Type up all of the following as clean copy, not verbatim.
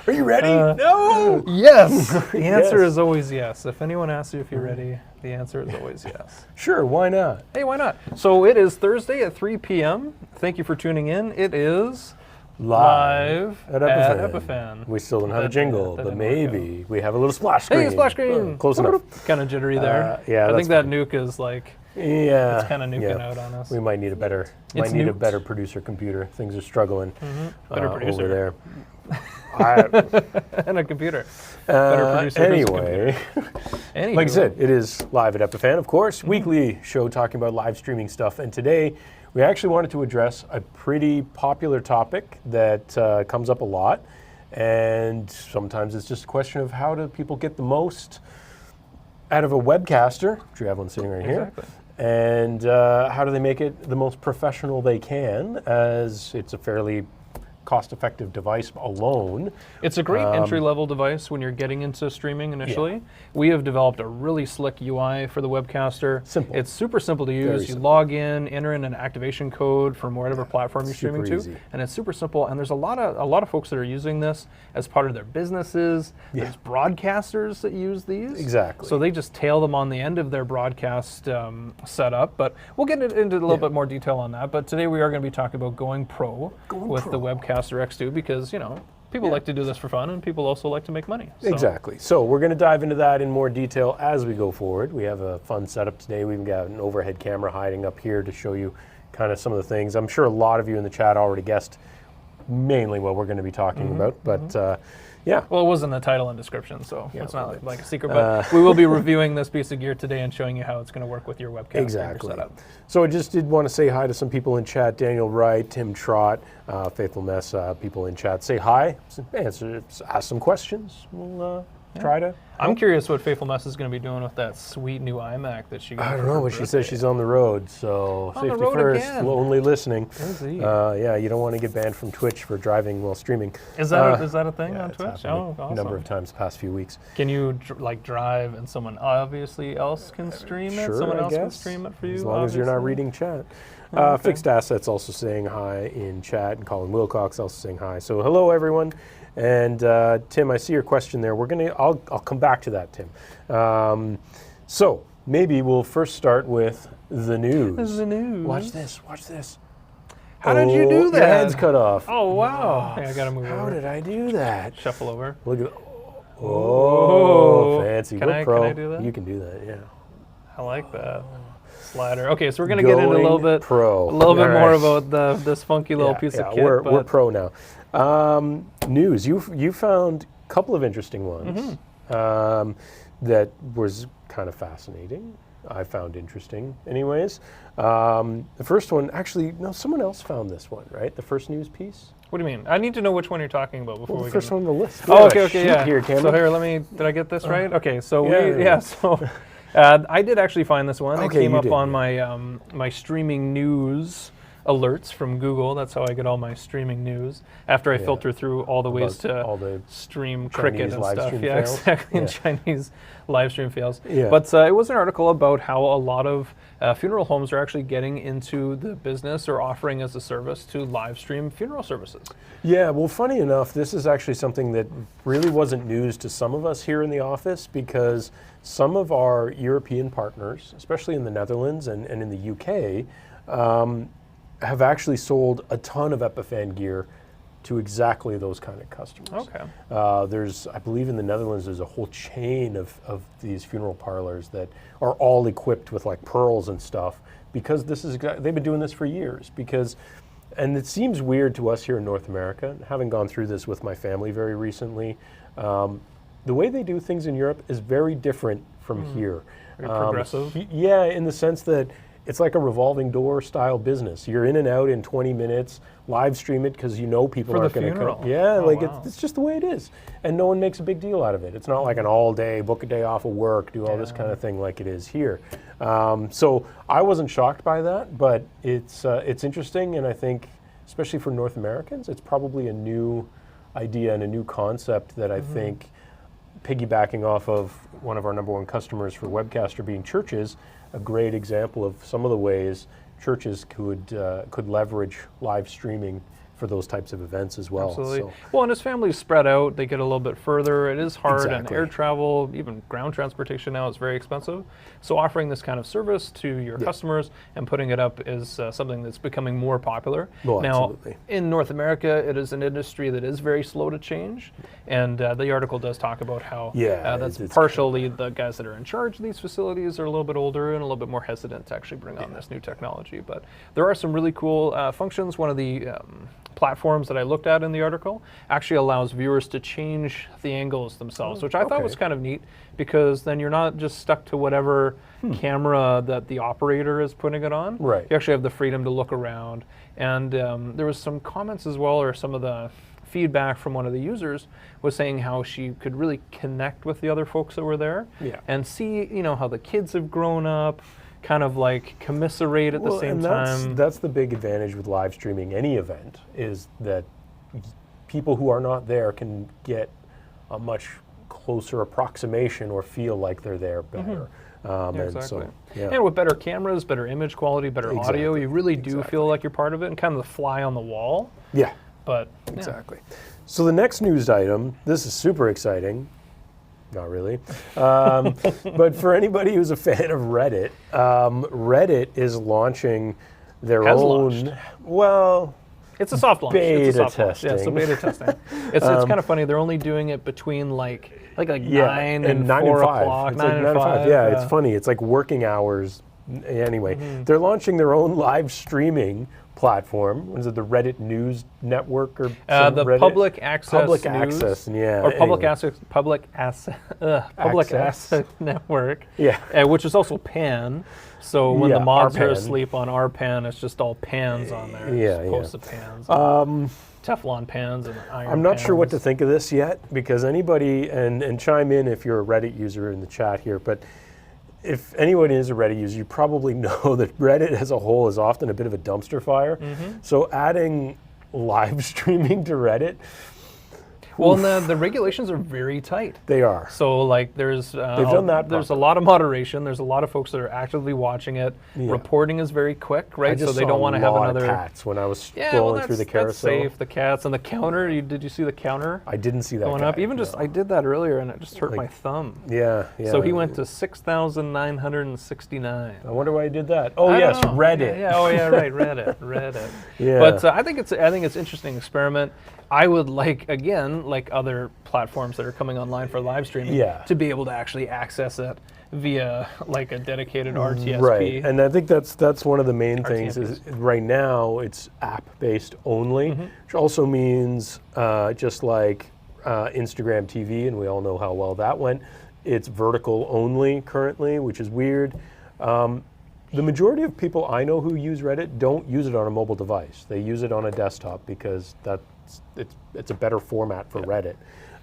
Are you ready? No! Yes! The answer is always yes. If anyone asks you if you're ready, the answer is always yes. Sure, why not? Hey, why not? So it is Thursday at 3 p.m. Thank you for tuning in. It is live at Epiphan. We still don't have a jingle, but maybe we have a little splash screen. Hey, splash screen! Close enough. Kind of jittery there. Yeah, I think that nuke is like, yeah, it's kind of nuking out on us. We might need a better, producer computer. Things are struggling Better producer. over there. And a computer. Better producer. Anyway, like I said, it is live at Epiphan, of course. Weekly show talking about live streaming stuff. And today, we actually wanted to address a pretty popular topic that comes up a lot. And sometimes it's just a question of how do people get the most out of a webcaster, which you have one sitting right here. And how do they make it the most professional they can, as it's a fairly cost-effective device alone. It's a great entry-level device when you're getting into streaming initially. Yeah. We have developed a really slick UI for the Webcaster. Simple. It's super simple to use. You log in, enter in an activation code from whatever platform you're streaming to, and it's super simple. And there's a lot of folks that are using this as part of their businesses. Yeah. There's broadcasters that use these. Exactly. So they just tail them on the end of their broadcast setup. But we'll get into a little bit more detail on that. But today we are going to be talking about going pro with the Webcaster X2 because, you know, people like to do this for fun and people also like to make money. So. Exactly. So we're going to dive into that in more detail as we go forward. We have a fun setup today. We've got an overhead camera hiding up here to show you kind of some of the things. I'm sure a lot of you in the chat already guessed mainly what we're going to be talking about, but yeah. Well, it was in the title and description, so it's not like a secret, but we will be reviewing this piece of gear today and showing you how it's going to work with your webcam setup. So I just did want to say hi to some people in chat. Daniel Wright, Tim Trott, Faithful Mess, people in chat. Say hi, ask some questions. We'll try to. I'm curious what Faithful Mess is going to be doing with that sweet new iMac that she got. I don't know, but she says she's on the road, so safety first, only listening. Yeah, you don't want to get banned from Twitch for driving while streaming. Is that a thing on Twitch? Oh, awesome. A number of times the past few weeks. Can you like drive and someone obviously else can stream it? Sure, someone else can stream it for you? As long as you're not reading chat. Fixed Assets also saying hi in chat, and Colin Wilcox also saying hi. So hello, everyone. And Tim, I see your question there. I'll come back to that, Tim. So maybe we'll first start with the news. The news. Watch this. Watch this. How did you do that? Your head's cut off. Oh wow! Hey, I gotta move over. How did I do that? Shuffle over. Look at. Oh, fancy. Can I do that? You can do that. Yeah. I like that. Slider. Okay, so we're gonna get into a little bit more about this funky little piece of kit. We're pro now. News. You found a couple of interesting ones that was kind of fascinating. I found interesting, anyways. The first one, actually, no, someone else found this one, right? The first news piece. What do you mean? I need to know which one you're talking about before we. The first one on the list. Oh, okay, yeah. Here, Cameron. So here, let me. Did I get this right? Okay, so So. I did actually find this one. It came up on my my streaming news alerts from Google. That's how I get all my streaming news. After I filter through all the ways to stream cricket and stuff. Yeah, exactly. And Chinese live stream fails. Yeah. But it was an article about how a lot of funeral homes are actually getting into the business or offering as a service to live stream funeral services. Yeah, well, funny enough, this is actually something that really wasn't news to some of us here in the office because some of our European partners, especially in the Netherlands and in the UK, have actually sold a ton of Epiphan gear to exactly those kind of customers. Okay. I believe in the Netherlands, there's a whole chain of these funeral parlors that are all equipped with like pearls and stuff because they've been doing this for years. And it seems weird to us here in North America, having gone through this with my family very recently. The way they do things in Europe is very different from here. Very progressive? Yeah, in the sense that it's like a revolving door style business. You're in and out in 20 minutes, live stream it because you know people aren't going to come. Yeah, it's just the way it is. And no one makes a big deal out of it. It's not like an all day, book a day off of work, do all this kind of thing like it is here. So I wasn't shocked by that, but it's interesting, and I think, especially for North Americans, it's probably a new idea and a new concept that I think, piggybacking off of one of our number one customers for Webcaster being churches, a great example of some of the ways churches could leverage live streaming for those types of events as well. Absolutely. So. Well, and as families spread out, they get a little bit further. It is hard, Exactly. and air travel, even ground transportation now, is very expensive. So offering this kind of service to your customers and putting it up is something that's becoming more popular. Well, now, absolutely. in North America, it is an industry that is very slow to change, and the article does talk about how that's it's partially the guys that are in charge of these facilities are a little bit older and a little bit more hesitant to actually bring on this new technology. But there are some really cool functions. One of the platforms that I looked at in the article actually allows viewers to change the angles themselves, which I thought was kind of neat, because then you're not just stuck to whatever camera that the operator is putting it on. Right. You actually have the freedom to look around. And there was some comments as well, or some of the feedback from one of the users was saying how she could really connect with the other folks that were there and see, how the kids have grown up, kind of like commiserate at the same time. That's the big advantage with live streaming any event, is that people who are not there can get a much closer approximation or feel like they're there better. Exactly. And with better cameras, better image quality, better audio, you really do feel like you're part of it and kind of the fly on the wall. Yeah. But exactly. So the next news item, this is super exciting. Not really. But for anybody who's a fan of Reddit, Reddit is launching their own. Well, it's a soft launch. Beta it's a soft testing. Launch. Yeah, so beta testing. It's kind of funny. They're only doing it between like 9 and 4 o'clock. It's 9 and 5. Yeah, it's funny. It's like working hours. Anyway, they're launching their own live streaming platform. What is it, the Reddit News Network or the Reddit? Public Access Public News, Access, yeah. Or Public Access Network. Yeah. Which is also PAN. So when the mods RPAN. are asleep on RPAN, it's just all pans on there. Yeah, Posts of pans. Teflon pans and iron I'm not pans. sure what to think of this yet, because anybody, and chime in if you're a Reddit user in the chat here, but if anyone is a Reddit user, you probably know that Reddit as a whole is often a bit of a dumpster fire. So adding live streaming to Reddit. Well, and the regulations are very tight. They are. So like there's They've done that there's a lot of moderation. There's a lot of folks that are actively watching it. Reporting is very quick, right? So they don't want to have another cats when I was scrolling through the carousel. That's safe. The cats and the counter. Did you see the counter? I didn't see that going guy, up. Even just I did that earlier and it just hurt my thumb. Yeah. So he went to 6,969. I wonder why he did that. Oh yes, Reddit. Yeah. Oh yeah, right. Reddit. Yeah. But I think it's an interesting experiment. I would like other platforms that are coming online for live streaming, to be able to actually access it via like a dedicated RTSP. Right, and I think that's one of the main things is right now it's app-based only, which also means just like Instagram TV, and we all know how well that went, it's vertical only currently, which is weird. The majority of people I know who use Reddit don't use it on a mobile device. They use it on a desktop because it's a better format for Reddit.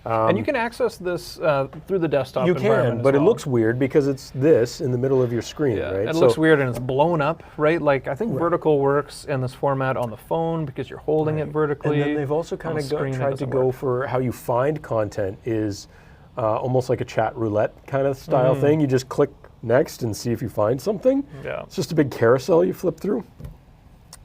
And you can access this through the desktop You environment can, but as well. It looks weird because it's this in the middle of your screen, right? It looks weird and it's blown up, right? Like I think vertical works in this format on the phone because you're holding it vertically. And then they've also kind of tried to go for how you find content is almost like a chat roulette kind of style thing. You just click next and see if you find something. Yeah. It's just a big carousel you flip through.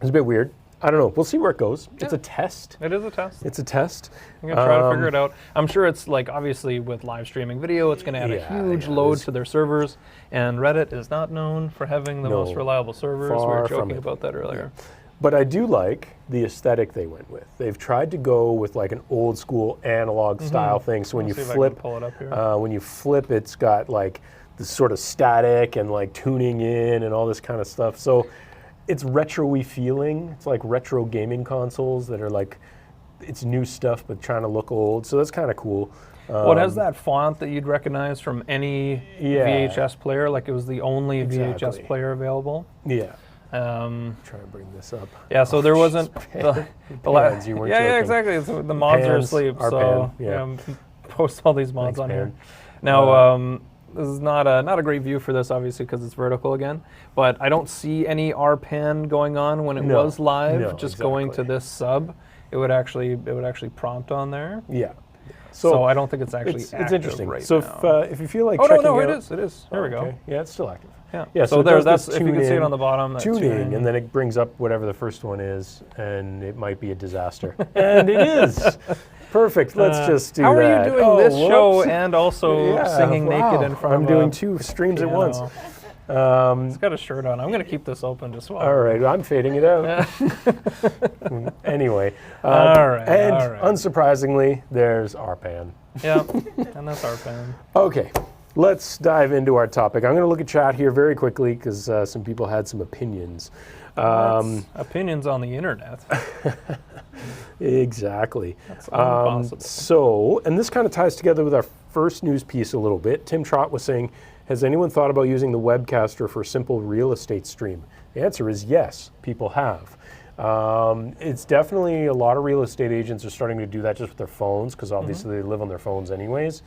It's a bit weird. I don't know. We'll see where it goes. It's a test. It is a test. It's a test. I'm going to try to figure it out. I'm sure it's like, obviously, with live streaming video, it's going to add a huge load to their servers. And Reddit is not known for having the most reliable servers. We were joking about that earlier. Yeah. But I do like the aesthetic they went with. They've tried to go with like an old school analog style thing. So when you flip, it's got like this sort of static and like tuning in and all this kind of stuff. So it's retro-y feeling. It's like retro gaming consoles that are like, it's new stuff but trying to look old. So that's kind of cool. Well, it has that font that you'd recognize from any VHS player, like it was the only VHS player available. Yeah. Try to bring this up. Yeah, so there wasn't the pans, you weren't joking. Exactly. So the mods are asleep, so post all these mods on here. Now, this is not a great view for this, obviously, because it's vertical again. But I don't see any RPAN going on when it was live. Just going to this sub, it would actually prompt on there. Yeah. So I don't think it's actually it's active interesting. right so now. if you feel like oh checking no, out, it is. There we go. Yeah, it's still active. Yeah. So there, that's if you can see it in, on the bottom. That's tuning, and then it brings up whatever the first one is, and it might be a disaster. And it is. Perfect. Let's just do that. How are you doing this show and also singing naked in front of I'm doing 2 streams at once. It's got a shirt on. I'm going to keep this open just while. All right, I'm fading it out. Anyway, and unsurprisingly, there's Arpan. Yeah, and that's Arpan. Okay, let's dive into our topic. I'm going to look at chat here very quickly because some people had some opinions. Opinions on the internet. Exactly. That's impossible. So, and this kind of ties together with our first news piece a little bit. Tim Trott was saying, has anyone thought about using the Webcaster for simple real estate stream? The answer is yes, people have. It's definitely a lot of real estate agents are starting to do that just with their phones because obviously they live on their phones anyways.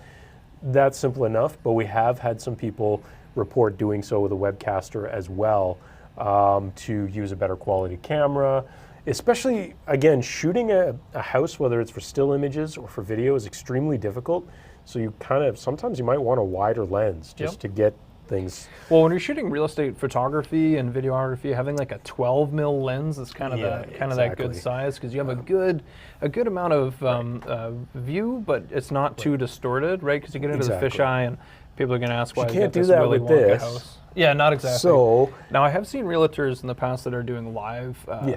That's simple enough, but we have had some people report doing so with a Webcaster as well to use a better quality camera. Especially, again, shooting a house, whether it's for still images or for video, is extremely difficult. So you sometimes you might want a wider lens just to get things. Well, when you're shooting real estate photography and videography, having like a 12 mil lens is kind of that good size because you have a good amount of view, but it's not too distorted, right? Because you get into the fisheye and people are going to ask why you can't do that with this. House. Yeah, not exactly. So now I have seen realtors in the past that are doing live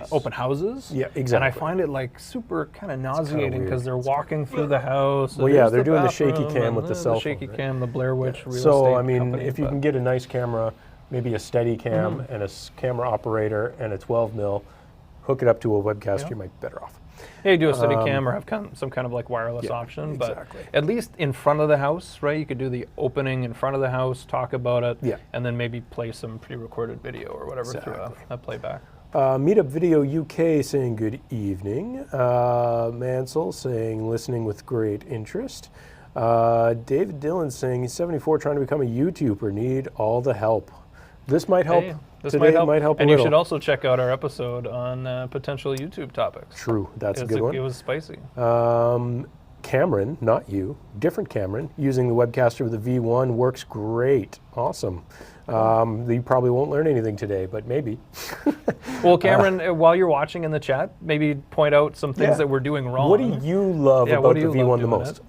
open houses. Yeah, exactly. And I find it like super kind of nauseating because they're walking through the house. Well, yeah, they're doing the shaky cam with the cell phone. The shaky cam, the Blair Witch real estate So I mean, company, if you can get a nice camera, maybe a steady cam and a camera operator and a 12 mil, hook it up to a Webcaster, you might be better off. Yeah, you do a steady cam or have some kind of like wireless option, but at least in front of the house, right? You could do the opening in front of the house, talk about it, and then maybe play some pre-recorded video or whatever through a playback. Meetup Video UK saying good evening. Mansell saying listening with great interest. David Dillon saying he's 74 trying to become a YouTuber, need all the help. This might help. Today might help and a little. You should also check out our episode on potential YouTube topics. True, that's a good one. It was spicy. Cameron, not you, different Cameron, using the Webcaster with the V1 works great. Awesome. You probably won't learn anything today, but maybe. Well, Cameron, while you're watching in the chat, maybe point out some things that we're doing wrong. What do you love about the V1 the most?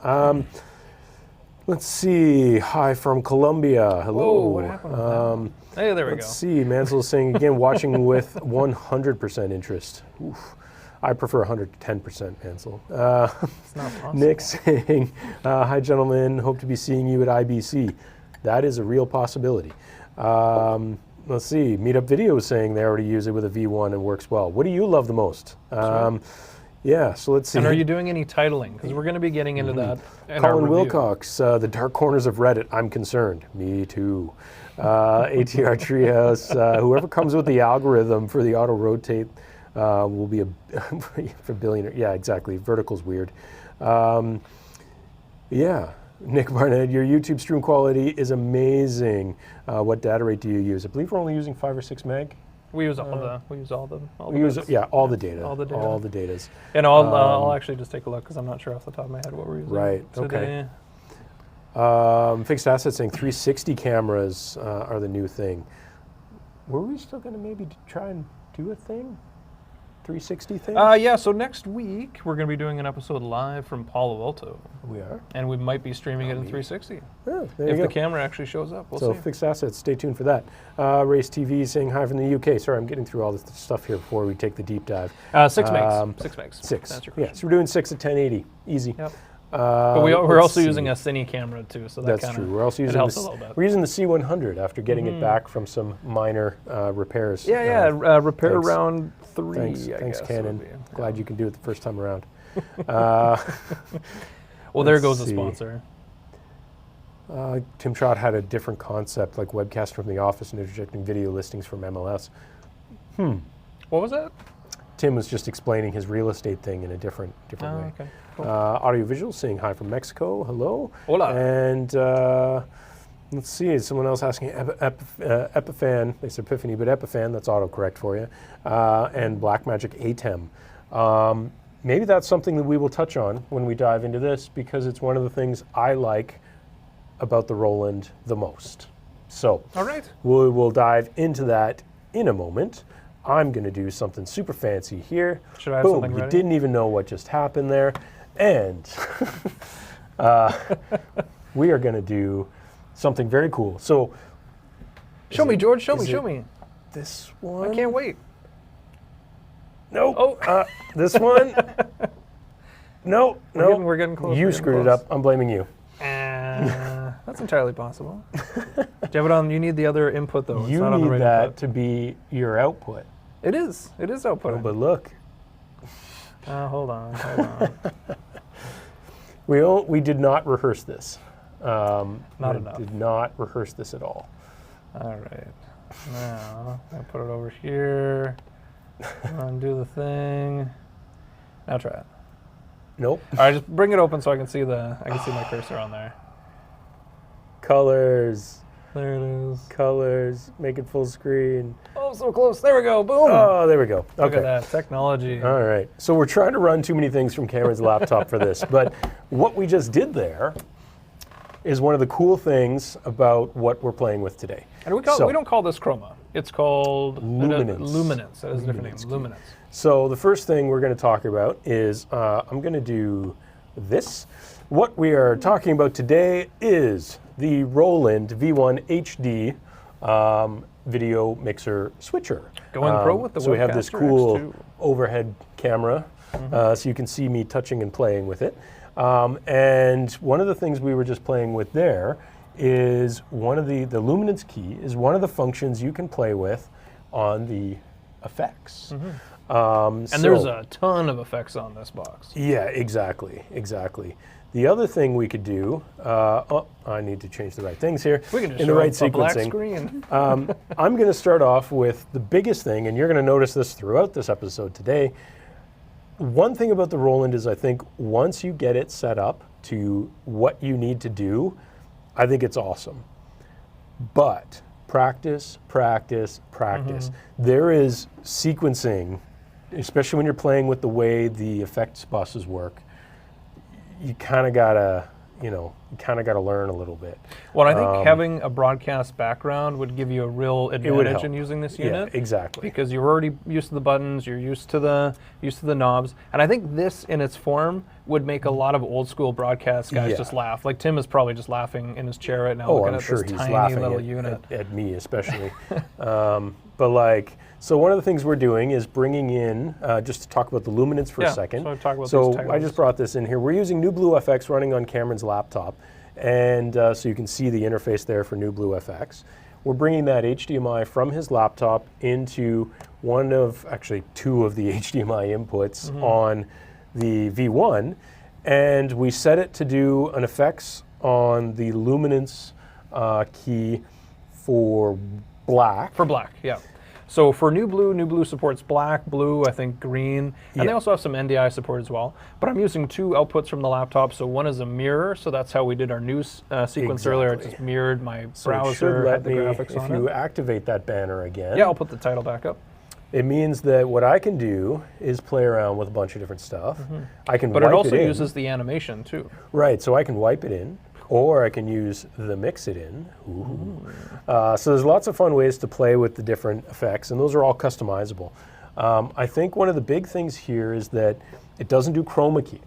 Let's see. Hi from Colombia. Hello. Whoa, what happened? Hey, there we go. Let's see. Mansell is saying again, watching with 100% interest. Oof. I prefer 110%, Mansell. It's not possible. Nick saying, hi gentlemen, hope to be seeing you at IBC. That is a real possibility. Let's see. Meetup Video is saying they already use it with a V1 and works well. What do you love the most? Yeah, so let's see. And are you doing any titling? Because we're going to be getting into that in Colin our Wilcox, the dark corners of Reddit. I'm concerned. Me too. ATR Treehouse. Whoever comes with the algorithm for the auto rotate will be for billionaire. Yeah, exactly. Vertical's weird. Yeah. Nick Barnett, your YouTube stream quality is amazing. What data rate do you use? I believe we're only using 5 or 6 meg. We use all the all the data. All the data. All the datas. And I'll actually just take a look because I'm not sure off the top of my head what we're using. Right. today. Okay. Fixed Assets saying 360 cameras are the new thing. Were we still going to maybe try and do a thing? 360 thing? Yeah, so next week we're going to be doing an episode live from Palo Alto. We are? And we might be streaming it in 360. Oh, if the camera actually shows up, we'll see. So Fixed Assets, stay tuned for that. Race TV saying hi from the UK. Sorry, I'm getting through all this stuff here before we take the deep dive. 6 megs. 6 megs. 6. That's your question. Yeah, so we're doing 6 at 1080. Easy. Yep. But we're also using a Cine camera too, so that that's true. We're also using we're using the C100 after getting it back from some minor repairs. Repair round 3. Thanks, Canon. Glad you can do it the first time around. Well, there goes the sponsor. Tim Trott had a different concept, like Webcaster from the office and interjecting video listings from MLS. What was that? Tim was just explaining his real estate thing in a different way. Okay. Cool. Audiovisual saying hi from Mexico. Hello. Hola. And let's see, someone else asking Epiphan. They said Epiphany, but Epiphan, that's autocorrect for you. And Blackmagic ATEM. maybe that's something that we will touch on when we dive into this, because it's one of the things I like about the Roland the most. So all right, we'll dive into that in a moment. I'm going to do something super fancy here. Should I have Boom, something you ready? didn't even know what just happened there. And we are going to do something very cool. So show me, George, show me. This one? I can't wait. Nope. Oh. This one? No, no. We're getting close. You screwed it up. I'm blaming you. That's entirely possible. Do you have it on? You need the other input, though. It's You not on the need right that input. to be your output. It is. It is output. Oh, but look. Hold on. We did not rehearse this. Not we enough. Did not rehearse this at all. All right. Now, I put it over here. Undo the thing. Now try it. Nope. All right, just bring it open so I can see my cursor on there. Colors. There it is. Colors. Make it full screen. Oh, so close. There we go. Boom. Oh, there we go. Look Okay. at that technology. All right. So we're trying to run too many things from Cameron's laptop for this, but what we just did there is one of the cool things about what we're playing with today. And we don't call this chroma. It's called luminance. Luminance. That is a different name. Luminance. So the first thing we're going to talk about is I'm going to do this. What we are talking about today is the Roland V-1HD video mixer switcher. Going pro with the So we have this Webcaster cool X2. overhead camera, so you can see me touching and playing with it. And one of the things we were just playing with there is one of the luminance key is one of the functions you can play with on the effects. And there's a ton of effects on this box. Yeah, exactly. The other thing we could do, I need to change the right things here. We can just in the show right a black sequencing. screen. I'm going to start off with the biggest thing, and you're going to notice this throughout this episode today. One thing about the Roland is I think once you get it set up to what you need to do, I think it's awesome. But practice. There is sequencing, especially when you're playing with the way the effects buses work. You kind of gotta learn a little bit. Well, I think having a broadcast background would give you a real advantage in using this unit. Yeah, exactly. Because you're already used to the buttons, you're used to the knobs, and I think this in its form would make a lot of old school broadcast guys just laugh. Like Tim is probably just laughing in his chair right now, looking I'm at sure this he's tiny laughing little unit. at me especially. So one of the things we're doing is bringing in, just to talk about the luminance for a second. So talk about So these titles. I just brought this in here. We're using New Blue FX running on Cameron's laptop, and so you can see the interface there for New Blue FX. We're bringing that HDMI from his laptop into two of the HDMI inputs on the V1, and we set it to do an effects on the luminance key for black. For black, yeah. So for New Blue supports black, blue, I think green, and they also have some NDI support as well. But I'm using two outputs from the laptop. So one is a mirror, so that's how we did our news sequence earlier. It just mirrored my browser, had the graphics on it. If you activate that banner again, yeah, I'll put the title back up. It means that what I can do is play around with a bunch of different stuff. I can But wipe it also it in. uses the animation too. Right, so I can wipe it in, or I can use the mix it in. So there's lots of fun ways to play with the different effects, and those are all customizable. I think one of the big things here is that it doesn't do chroma keying.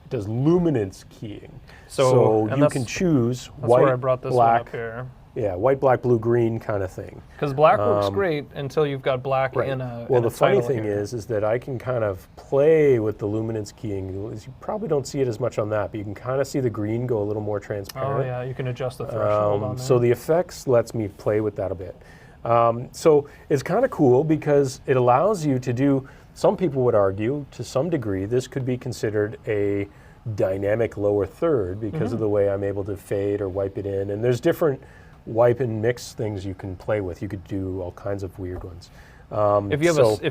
It does luminance keying. So you can choose white, where I brought this black, one up here. Yeah, white, black, blue, green kind of thing. Because black works great until you've got black in a Well, in the a funny title thing here. is that I can kind of play with the luminance keying. You probably don't see it as much on that, but you can kind of see the green go a little more transparent. Oh yeah, you can adjust the threshold on there. So the effects lets me play with that a bit. So it's kind of cool because it allows you to do, some people would argue, to some degree, this could be considered a dynamic lower third because of the way I'm able to fade or wipe it in. And there's different wipe and mix things you can play with. You could do all kinds of weird ones. If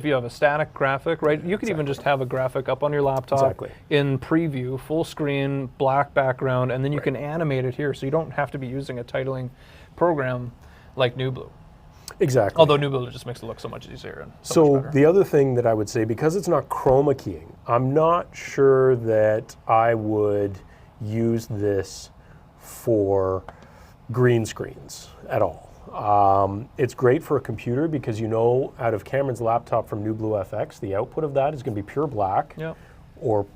you have a static graphic, right, you could even just have a graphic up on your laptop in preview, full screen, black background, and then you can animate it here, so you don't have to be using a titling program like New Blue. Exactly. Although New Builder just makes it look so much easier and so So much better. the other thing that I would say, because it's not chroma keying, I'm not sure that I would use this for green screens at all. It's great for a computer because out of Cameron's laptop from NewBlue FX, the output of that is going to be pure black or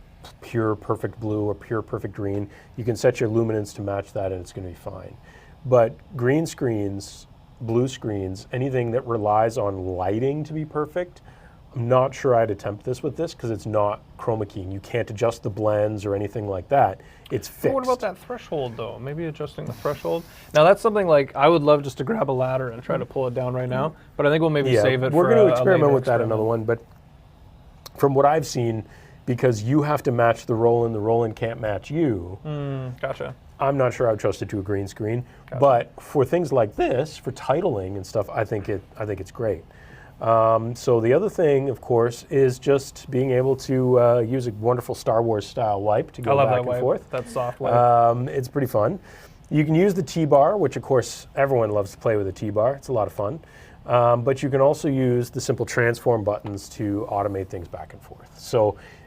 pure perfect blue or pure perfect green. You can set your luminance to match that and it's going to be fine. But green screens, blue screens, anything that relies on lighting to be perfect, I'm not sure I'd attempt this with this because it's not chroma keying. You can't adjust the blends or anything like that. It's fixed. But what about that threshold though? Maybe adjusting the threshold? Now that's something like I would love just to grab a ladder and try to pull it down right now, but I think we'll maybe save it for we're going to experiment with experiment. that another one, but from what I've seen, because you have to match the Roland can't match you. Gotcha. I'm not sure I would trust it to a green screen, Gotcha. but for things like this, for titling and stuff, I think it's great. So the other thing, of course, is just being able to use a wonderful Star Wars style wipe to go back and forth. That soft wipe. It's pretty fun. You can use the T-bar, which of course everyone loves to play with a T-bar. It's a lot of fun. But you can also use the simple transform buttons to automate things back and forth.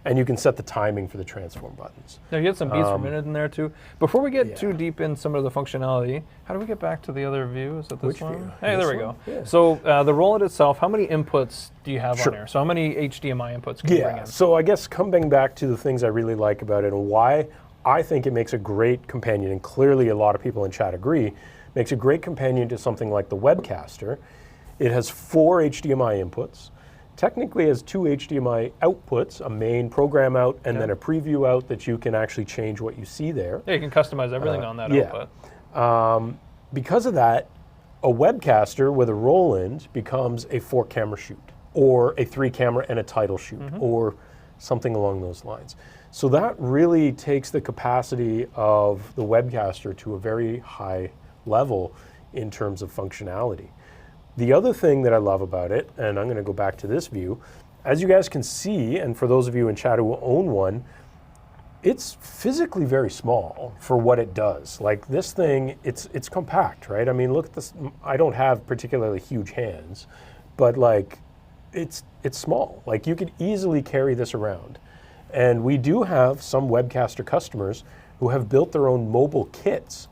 And you can set the timing for the transform buttons. Now you get some beats per minute in there too. Before we get too deep in some of the functionality, how do we get back to the other view? Is it this Which one? view? Hey, This there we one? go. Yeah. So the Roland itself, how many inputs do you have on there? So how many HDMI inputs can you bring in? So I guess coming back to the things I really like about it and why I think it makes a great companion, and clearly a lot of people in chat agree, makes a great companion to something like the Webcaster. It has 4 HDMI inputs. Technically has 2 HDMI outputs, a main program out and then a preview out that you can actually change what you see there. Yeah, you can customize everything on that output. Because of that, a Webcaster with a Roland becomes a 4-camera shoot or a 3-camera and a title shoot or something along those lines. So that really takes the capacity of the Webcaster to a very high level in terms of functionality. The other thing that I love about it, and I'm going to go back to this view, as you guys can see, and for those of you in chat who own one, it's physically very small for what it does. Like this thing, it's compact, right? I mean, look at this. I don't have particularly huge hands, but like it's small. Like you could easily carry this around. And we do have some Webcaster customers who have built their own mobile kits,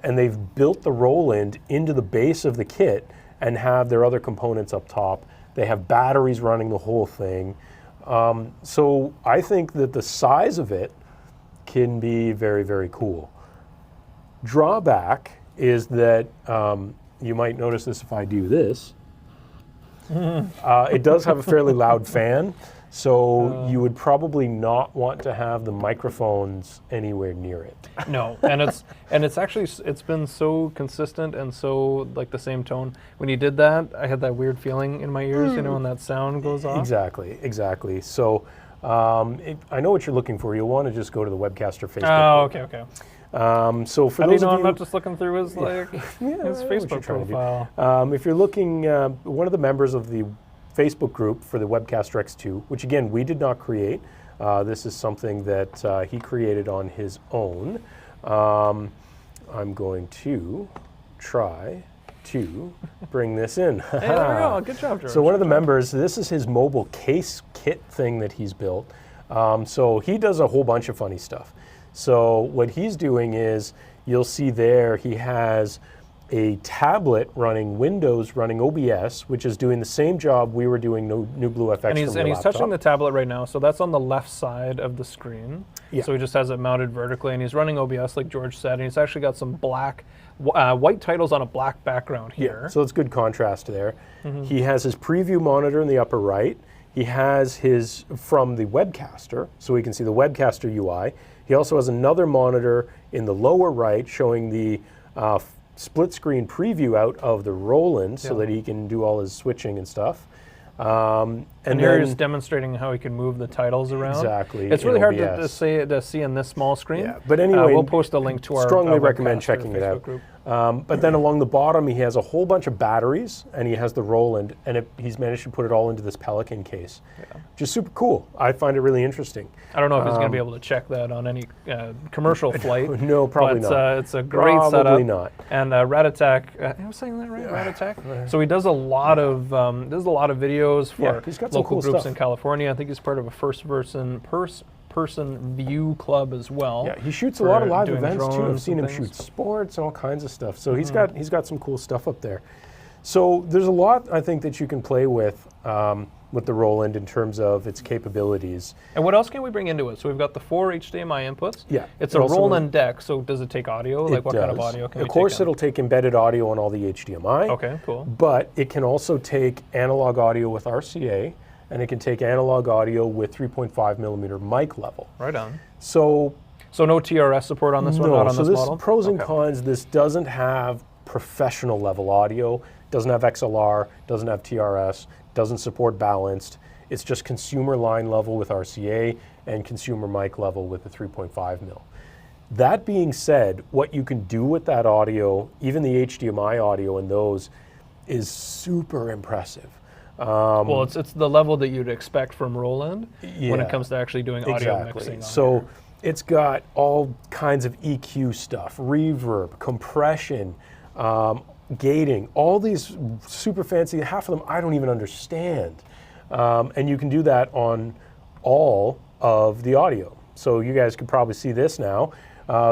and they've built the Roland into the base of the kit and have their other components up top. They have batteries running the whole thing. So I think that the size of it can be very, very cool. Drawback is that you might notice this if I do this. It does have a fairly loud fan, so you would probably not want to have the microphones anywhere near it. No, and it's actually it's been so consistent and so like the same tone. When you did that, I had that weird feeling in my ears, when that sound goes off. Exactly. So I know what you're looking for. You'll want to just go to the Webcaster Facebook. Oh, group. okay. So for How those do you know of I'm not just looking through his his I know what you're Facebook trying to do. profile? If you're looking, one of the members of the Facebook group for the Webcaster X2, which again, we did not create. This is something that he created on his own. I'm going to try to bring this in. Hey, there we go. Good job, George. So one of the members, this is his mobile case kit thing that he's built. So he does a whole bunch of funny stuff. So what he's doing is, you'll see there, he has a tablet running Windows, running OBS, which is doing the same job we were doing NewBlue FX and he's touching the tablet right now, so that's on the left side of the screen. Yeah. So he just has it mounted vertically, and he's running OBS like George said, and he's actually got some black, white titles on a black background here. Yeah, so it's good contrast there. He has his preview monitor in the upper right. He has his, from the Webcaster, so we can see the Webcaster UI. He also has another monitor in the lower right showing the split screen preview out of the Roland so that he can do all his switching and stuff. And And here he's demonstrating how he can move the titles around. Exactly. It's really hard to see in this small screen. Yeah, but anyway, we'll post a link to our strongly recommend checking Facebook it out. Group. But then along the bottom, he has a whole bunch of batteries, and he has the Roland, and he's managed to put it all into this Pelican case, which is super cool. I find it really interesting. I don't know if he's going to be able to check that on any commercial flight. No, probably not. It's a great setup. Probably not. And Rat Attack, am I saying that right? Rat Attack. So he does a lot of videos for local cool groups stuff in California. I think he's part of a first-person view club as well. Yeah, he shoots a lot of live events too. I've seen him shoot sports, all kinds of stuff. So he's got some cool stuff up there. So there's a lot, I think, that you can play with the Roland in terms of its capabilities. And what else can we bring into it? So we've got the 4 HDMI inputs. Yeah. It's a Roland deck, so does it take audio? Like what kind of audio can we take? Of course, it'll take embedded audio on all the HDMI. Okay, cool. But it can also take analog audio with RCA, and it can take analog audio with 3.5 millimeter mic level. Right on. So no TRS support on this one, not on this model? Pros and cons, this doesn't have professional level audio, doesn't have XLR, doesn't have TRS, doesn't support balanced. It's just consumer line level with RCA and consumer mic level with the 3.5 mil. That being said, what you can do with that audio, even the HDMI audio in those, is super impressive. Well, it's the level that you'd expect from Roland when it comes to actually doing audio mixing. So it's got all kinds of EQ stuff, reverb, compression, gating, all these super fancy, half of them I don't even understand. And you can do that on all of the audio. So you guys could probably see this now.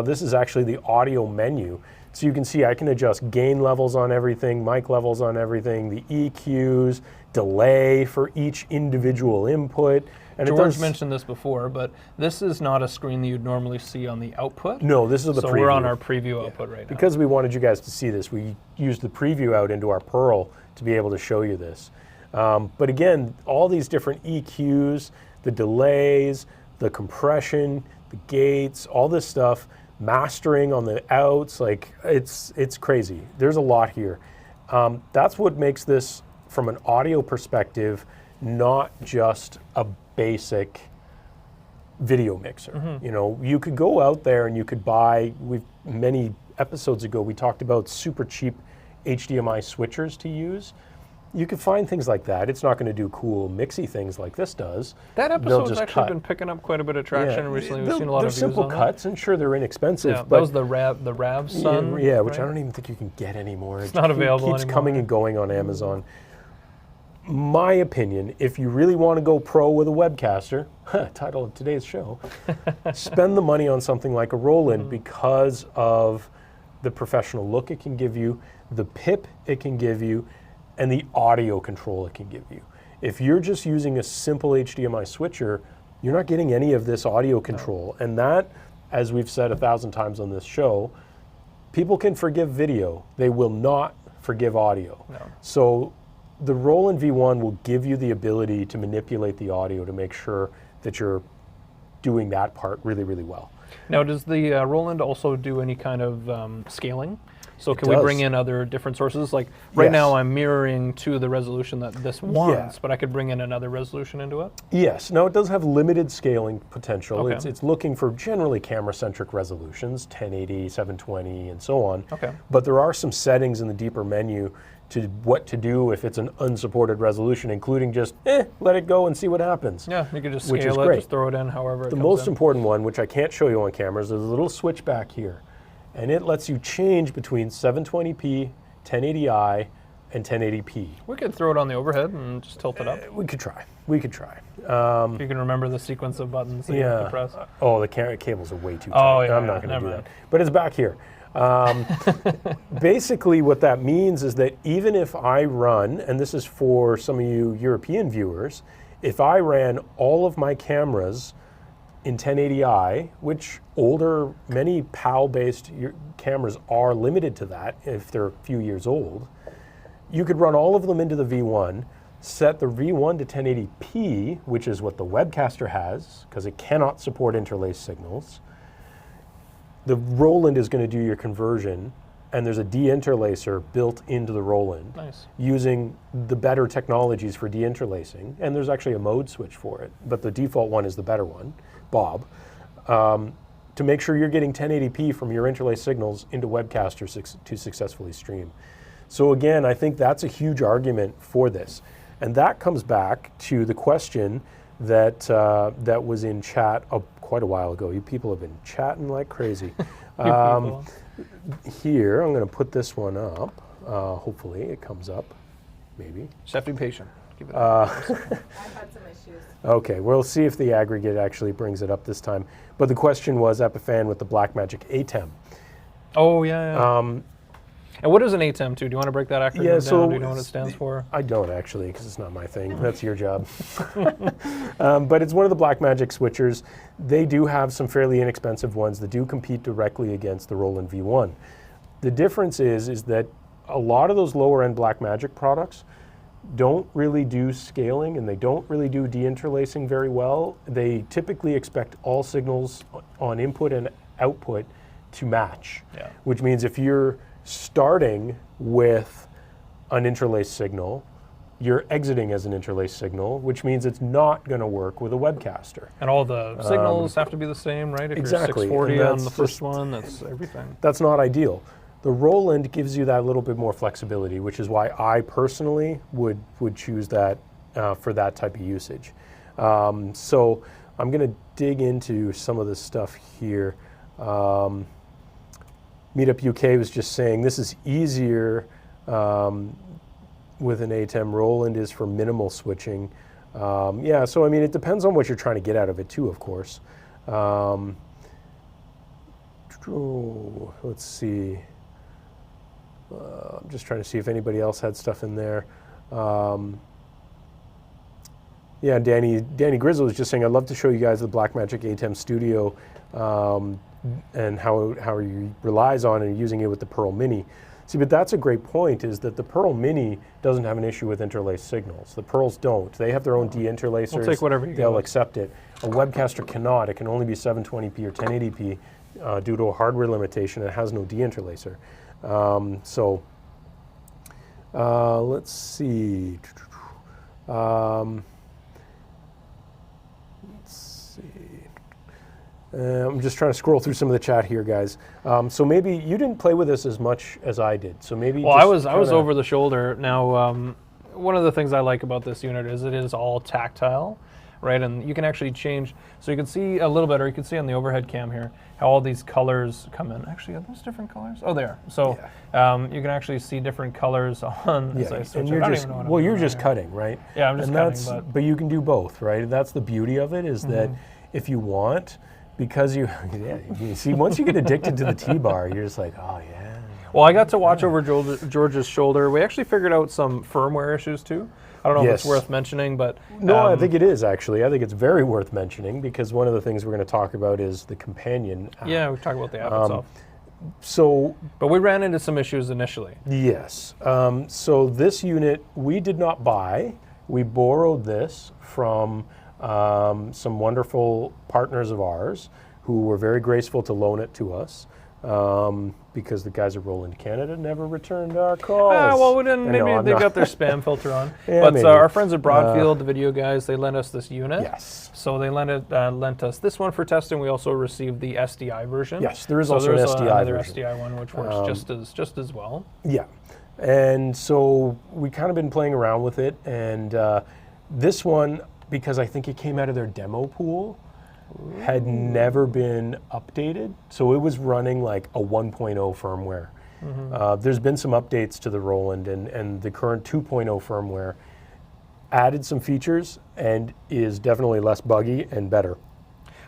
This is actually the audio menu. So you can see I can adjust gain levels on everything, mic levels on everything, the EQs, delay for each individual input. And George mentioned this before, but this is not a screen that you'd normally see on the output. No, this is the preview. So we're on our preview output right now. Because we wanted you guys to see this, we used the preview out into our Pearl to be able to show you this. But again, all these different EQs, the delays, the compression, the gates, all this stuff, mastering on the outs, like it's crazy. There's a lot here. That's what makes this, from an audio perspective, not just a basic video mixer. You know, you could go out there and you could buy, many episodes ago we talked about super cheap HDMI switchers to use. You could find things like that. It's not going to do cool mixy things like this does. That episode's actually been picking up quite a bit of traction recently. We've seen a lot of views on simple cuts, and sure, they're inexpensive. Yeah, but that was the Rav Sun. Yeah, which I don't even think you can get anymore. It's not available anymore. It keeps coming and going on Amazon. My opinion, if you really want to go pro with a webcaster, title of today's show, spend the money on something like a Roland because of the professional look it can give you, the pip it can give you, and the audio control it can give you. If you're just using a simple HDMI switcher, you're not getting any of this audio control. And that, as we've said 1,000 times on this show, people can forgive video. They will not forgive audio. No. So the Roland V1 will give you the ability to manipulate the audio to make sure that you're doing that part really, really well. Now, does the Roland also do any kind of scaling? So can we bring in other different sources? Like right now I'm mirroring to the resolution that this wants, but I could bring in another resolution into it? Yes. Now it does have limited scaling potential. Okay. It's looking for generally camera-centric resolutions, 1080, 720, and so on. Okay. But there are some settings in the deeper menu to what to do if it's an unsupported resolution, including just, let it go and see what happens. Yeah, you can just scale it, just throw it in however it comes in. The most important one, which I can't show you on camera, is there's a little switch back here. And it lets you change between 720p, 1080i, and 1080p. We could throw it on the overhead and just tilt it up. We could try. We could try. If you can remember the sequence of buttons that you have to press. Oh, the cables are way too tight. Oh, yeah, I'm not going to do that. But it's back here. Basically, what that means is that even if I run, and this is for some of you European viewers, if I ran all of my cameras in 1080i, which many PAL-based cameras are limited to that if they're a few years old, you could run all of them into the V1, set the V1 to 1080p, which is what the Webcaster has, because it cannot support interlaced signals. The Roland is going to do your conversion, and there's a deinterlacer built into the Roland. Nice. Using the better technologies for deinterlacing, and there's actually a mode switch for it, but the default one is the better one, Bob, to make sure you're getting 1080p from your interlace signals into Webcaster to successfully stream. So again, I think that's a huge argument for this. And that comes back to the question that that was in chat quite a while ago. You people have been chatting like crazy. Here, I'm going to put this one up. Hopefully it comes up, maybe. Just have to be patient. Keep it I've had some issues. Okay, we'll see if the aggregate actually brings it up this time. But the question was Epiphan with the Blackmagic ATEM. Oh, yeah. And what is an ATEM too? Do you want to break that acronym down? Do you know what it stands for? I don't actually, because it's not my thing. That's your job. But it's one of the Blackmagic switchers. They do have some fairly inexpensive ones that do compete directly against the Roland V1. The difference is that a lot of those lower end Blackmagic products don't really do scaling, and they don't really do deinterlacing very well. They typically expect all signals on input and output to match, which means if you're starting with an interlaced signal, you're exiting as an interlaced signal, which means it's not going to work with a Webcaster. And all the signals have to be the same, right? If exactly. You're 640 on the first one, that's everything. That's not ideal. The Roland gives you that little bit more flexibility, which is why I personally would choose that for that type of usage. So I'm going to dig into some of this stuff here. Meetup UK was just saying this is easier with an ATEM. Roland is for minimal switching. Yeah, so I mean, it depends on what you're trying to get out of it too, of course. Let's see. I'm just trying to see if anybody else had stuff in there. Yeah, Danny Grizzle was just saying, I'd love to show you guys the Blackmagic ATEM Studio and how he relies on and using it with the Pearl Mini. See, but that's a great point, is that the Pearl Mini doesn't have an issue with interlaced signals. The Pearls don't. They have their own deinterlacers. We'll take whatever you They'll accept it. A Webcaster cannot. It can only be 720p or 1080p due to a hardware limitation. It has no deinterlacer. Let's see. I'm just trying to scroll through some of the chat here, guys. So maybe you didn't play with this as much as I did. So maybe. Well, I was over the shoulder. Now, one of the things I like about this unit is it is all tactile, right? And you can actually change. So you can see a little bit, or you can see on the overhead cam here, how all these colors come in. Actually, are those different colors? Oh, they are. So you can actually see different colors on. Yeah, and you're just you're just cutting, right? Yeah, I'm just cutting. But you can do both, right? That's the beauty of it, is that if you want. Because you see, once you get addicted to the T-bar, you're just like, oh yeah. Well, I got to watch over George's shoulder. We actually figured out some firmware issues too. I don't know if it's worth mentioning, but no, I think it is actually. I think it's very worth mentioning, because one of the things we're going to talk about is the companion app. Yeah, we talk about the app itself. But we ran into some issues initially. Yes. So this unit we did not buy. We borrowed this from some wonderful partners of ours who were very graceful to loan it to us, because the guys at Roland Canada never returned our calls. Well, we didn't. Maybe they got their spam filter on. Yeah, but our friends at Broadfield, the video guys, they lent us this unit. Yes. So they lent us this one for testing. We also received the SDI version. Yes, there is also an SDI version. SDI one, which works just as well. Yeah, and so we kind of been playing around with it, and this one, because I think it came out of their demo pool, had never been updated. So it was running like a 1.0 firmware. There's been some updates to the Roland, and the current 2.0 firmware added some features and is definitely less buggy and better.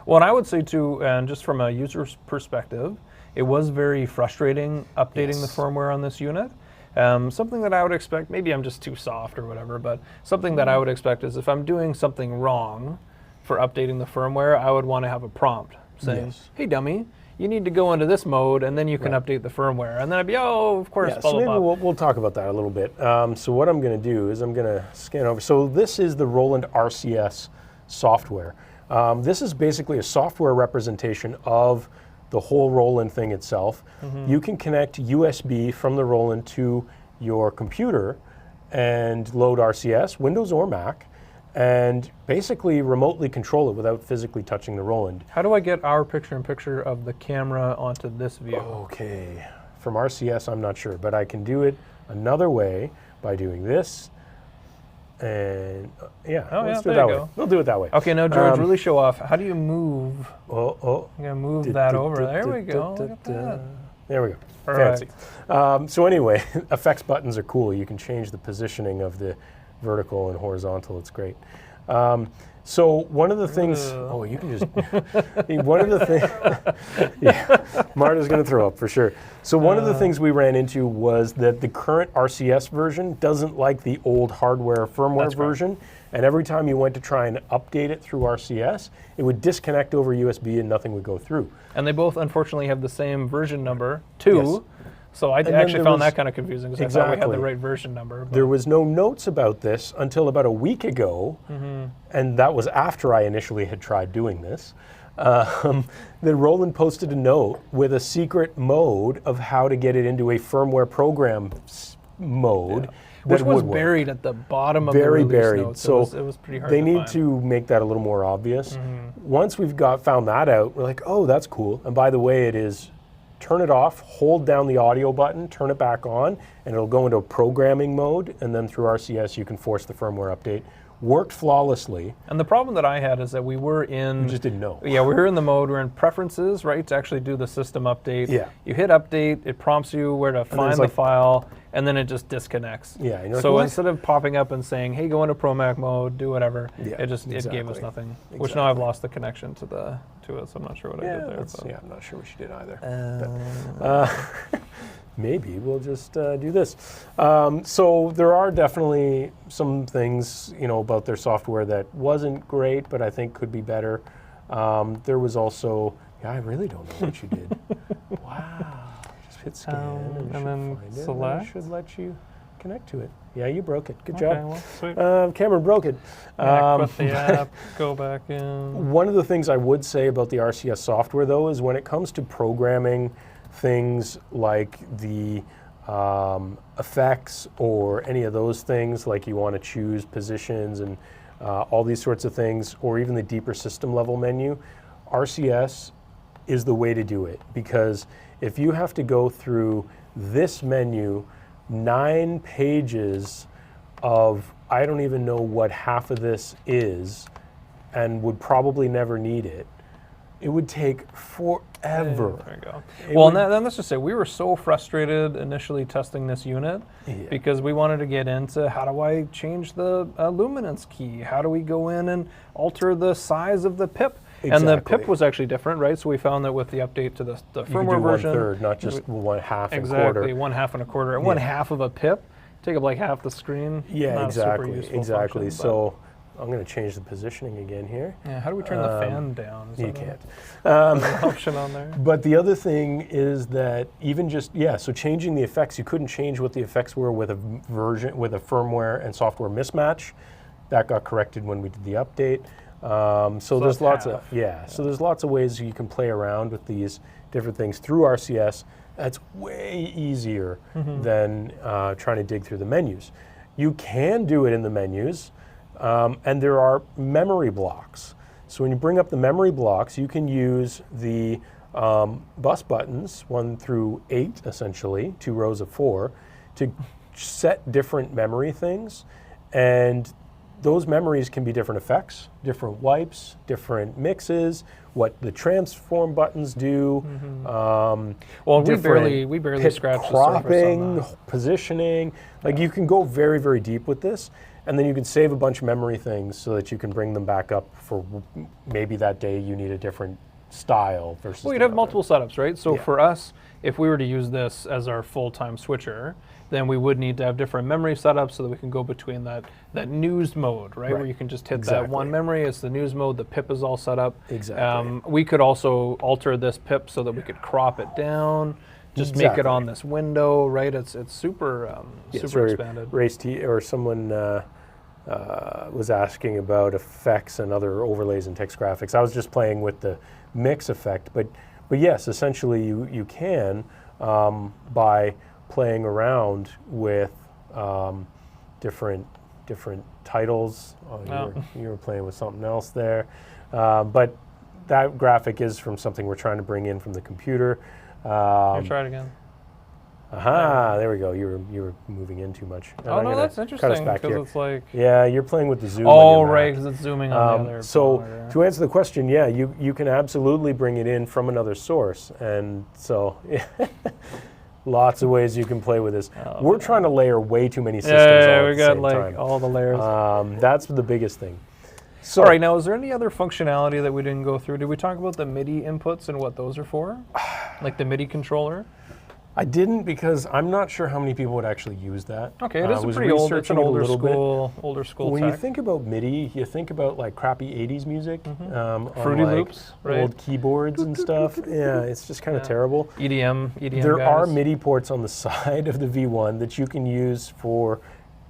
Well, and I would say too, and just from a user's perspective, it was very frustrating updating the firmware on this unit. Something that I would expect, maybe I'm just too soft or whatever, but something that I would expect is if I'm doing something wrong for updating the firmware, I would want to have a prompt saying, hey dummy, you need to go into this mode and then you can update the firmware. And then I'd be, oh, of course, blah, so blah, maybe we'll talk about that a little bit. So what I'm going to do is I'm going to scan over. So this is the Roland RCS software. This is basically a software representation of the whole Roland thing itself. You can connect USB from the Roland to your computer and load RCS, Windows or Mac, and basically remotely control it without physically touching the Roland. How do I get our picture-in-picture of the camera onto this view? Okay, from RCS I'm not sure, but I can do it another way by doing this. And let's do it that way. We'll do it that way. Okay, now George, really show off. How do you move? Oh, I'm gonna move that over. There we go. Look at that. There we go. All Fancy. So anyway, effects buttons are cool. You can change the positioning of the vertical and horizontal. It's great. So one of the things, you can just, one of the things, Marta's going to throw up for sure. So one of the things we ran into was that the current RCS version doesn't like the old hardware firmware version. And every time you went to try and update it through RCS, it would disconnect over USB and nothing would go through. And they both unfortunately have the same version number, too. Yes. So I actually found that kind of confusing because I thought we had the right version number. There was no notes about this until about a week ago, and that was after I initially had tried doing this. Then Roland posted a note with a secret mode of how to get it into a firmware program mode. Which was buried at the bottom of the release notes. So it was pretty hard they to need find. to make that a little more obvious. Once we've found that out, we're like, oh, that's cool. And by the way, it is turn it off, hold down the audio button, turn it back on, and it'll go into programming mode, and then through RCS you can force the firmware update. Worked flawlessly. And the problem that I had is that we were in... You just didn't know. Yeah, we were in the mode, we're in preferences, right, to actually do the system update. Yeah. You hit update, it prompts you where to find the file, and then it just disconnects. Yeah. And you're so like, instead of popping up and saying, hey, go into ProMac mode, do whatever, it gave us nothing. Which now I've lost the connection to it, so I'm not sure what I did there. I'm not sure what you did either. Maybe we'll just do this. So there are definitely some things, about their software that wasn't great, but I think could be better. There was also, I really don't know what you did. Wow. Just hit scan and then find select. It should let you connect to it. Yeah, you broke it. Good job. Well, sweet. Cameron broke it. With the app, go back in. One of the things I would say about the RCS software, though, is when it comes to programming things like the effects or any of those things, like you want to choose positions and all these sorts of things, or even the deeper system level menu, RCS is the way to do it. Because if you have to go through this menu, 9 pages of, I don't even know what half of this is, and would probably never need it, it would take forever. There you go. Well, then let's just say we were so frustrated initially testing this unit because we wanted to get into how do I change the luminance key? How do we go in and alter the size of the pip? Exactly. And the pip was actually different, right? So we found that with the update to the firmware version. 1/3, not just 1/2 and quarter. Exactly, 1/2 and a quarter. And 1/2 of a pip, take up like half the screen. Yeah, not exactly. Function, so I'm going to change the positioning again here. Yeah, how do we turn the fan down? You can't. An option on there. But the other thing is that even just, so changing the effects, you couldn't change what the effects were with a version, with a firmware and software mismatch. That got corrected when we did the update. So there's lots of, so there's lots of ways you can play around with these different things through RCS. That's way easier than trying to dig through the menus. You can do it in the menus. And there are memory blocks. So when you bring up the memory blocks, you can use the bus buttons, 1 through 8 essentially, 2 rows of 4, to set different memory things. And those memories can be different effects, different wipes, different mixes, what the transform buttons do. Well, we barely scratched cropping, the surface on that. positioning. Like you can go very, very deep with this. And then you can save a bunch of memory things so that you can bring them back up for maybe that day you need a different style versus. Well, you'd have multiple setups, right? So for us, if we were to use this as our full-time switcher, then we would need to have different memory setups so that we can go between that news mode, right? Where you can just hit that one memory, it's the news mode, the pip is all set up. Exactly. We could also alter this pip so that we could crop it down. Just make it on this window, right? It's super super expanded. Race or someone was asking about effects and other overlays and text graphics. I was just playing with the mix effect, but but yes, essentially you can by playing around with different titles. Oh, you were playing with something else there, but that graphic is from something we're trying to bring in from the computer. Try it again. Aha, there we go. You were moving in too much. Oh, no, that's interesting, because it's like... Yeah, you're playing with the zoom. Oh, right, because it's zooming on the other. So to answer the question, yeah, you can absolutely bring it in from another source. And so lots of ways you can play with this. We're trying to layer way too many systems all at the same time. We got like all the layers. That's the biggest thing. So, all right, now is there any other functionality that we didn't go through? Did we talk about the MIDI inputs and what those are for? Like the MIDI controller? I didn't, because I'm not sure how many people would actually use that. Okay, it is a pretty old, it's an older school When tech. you think about MIDI, you think about like crappy 80s music. Fruity on, like, Loops, right? Old keyboards and stuff. Yeah, it's just kind of terrible. EDM There guys. are MIDI ports on the side of the V1 that you can use for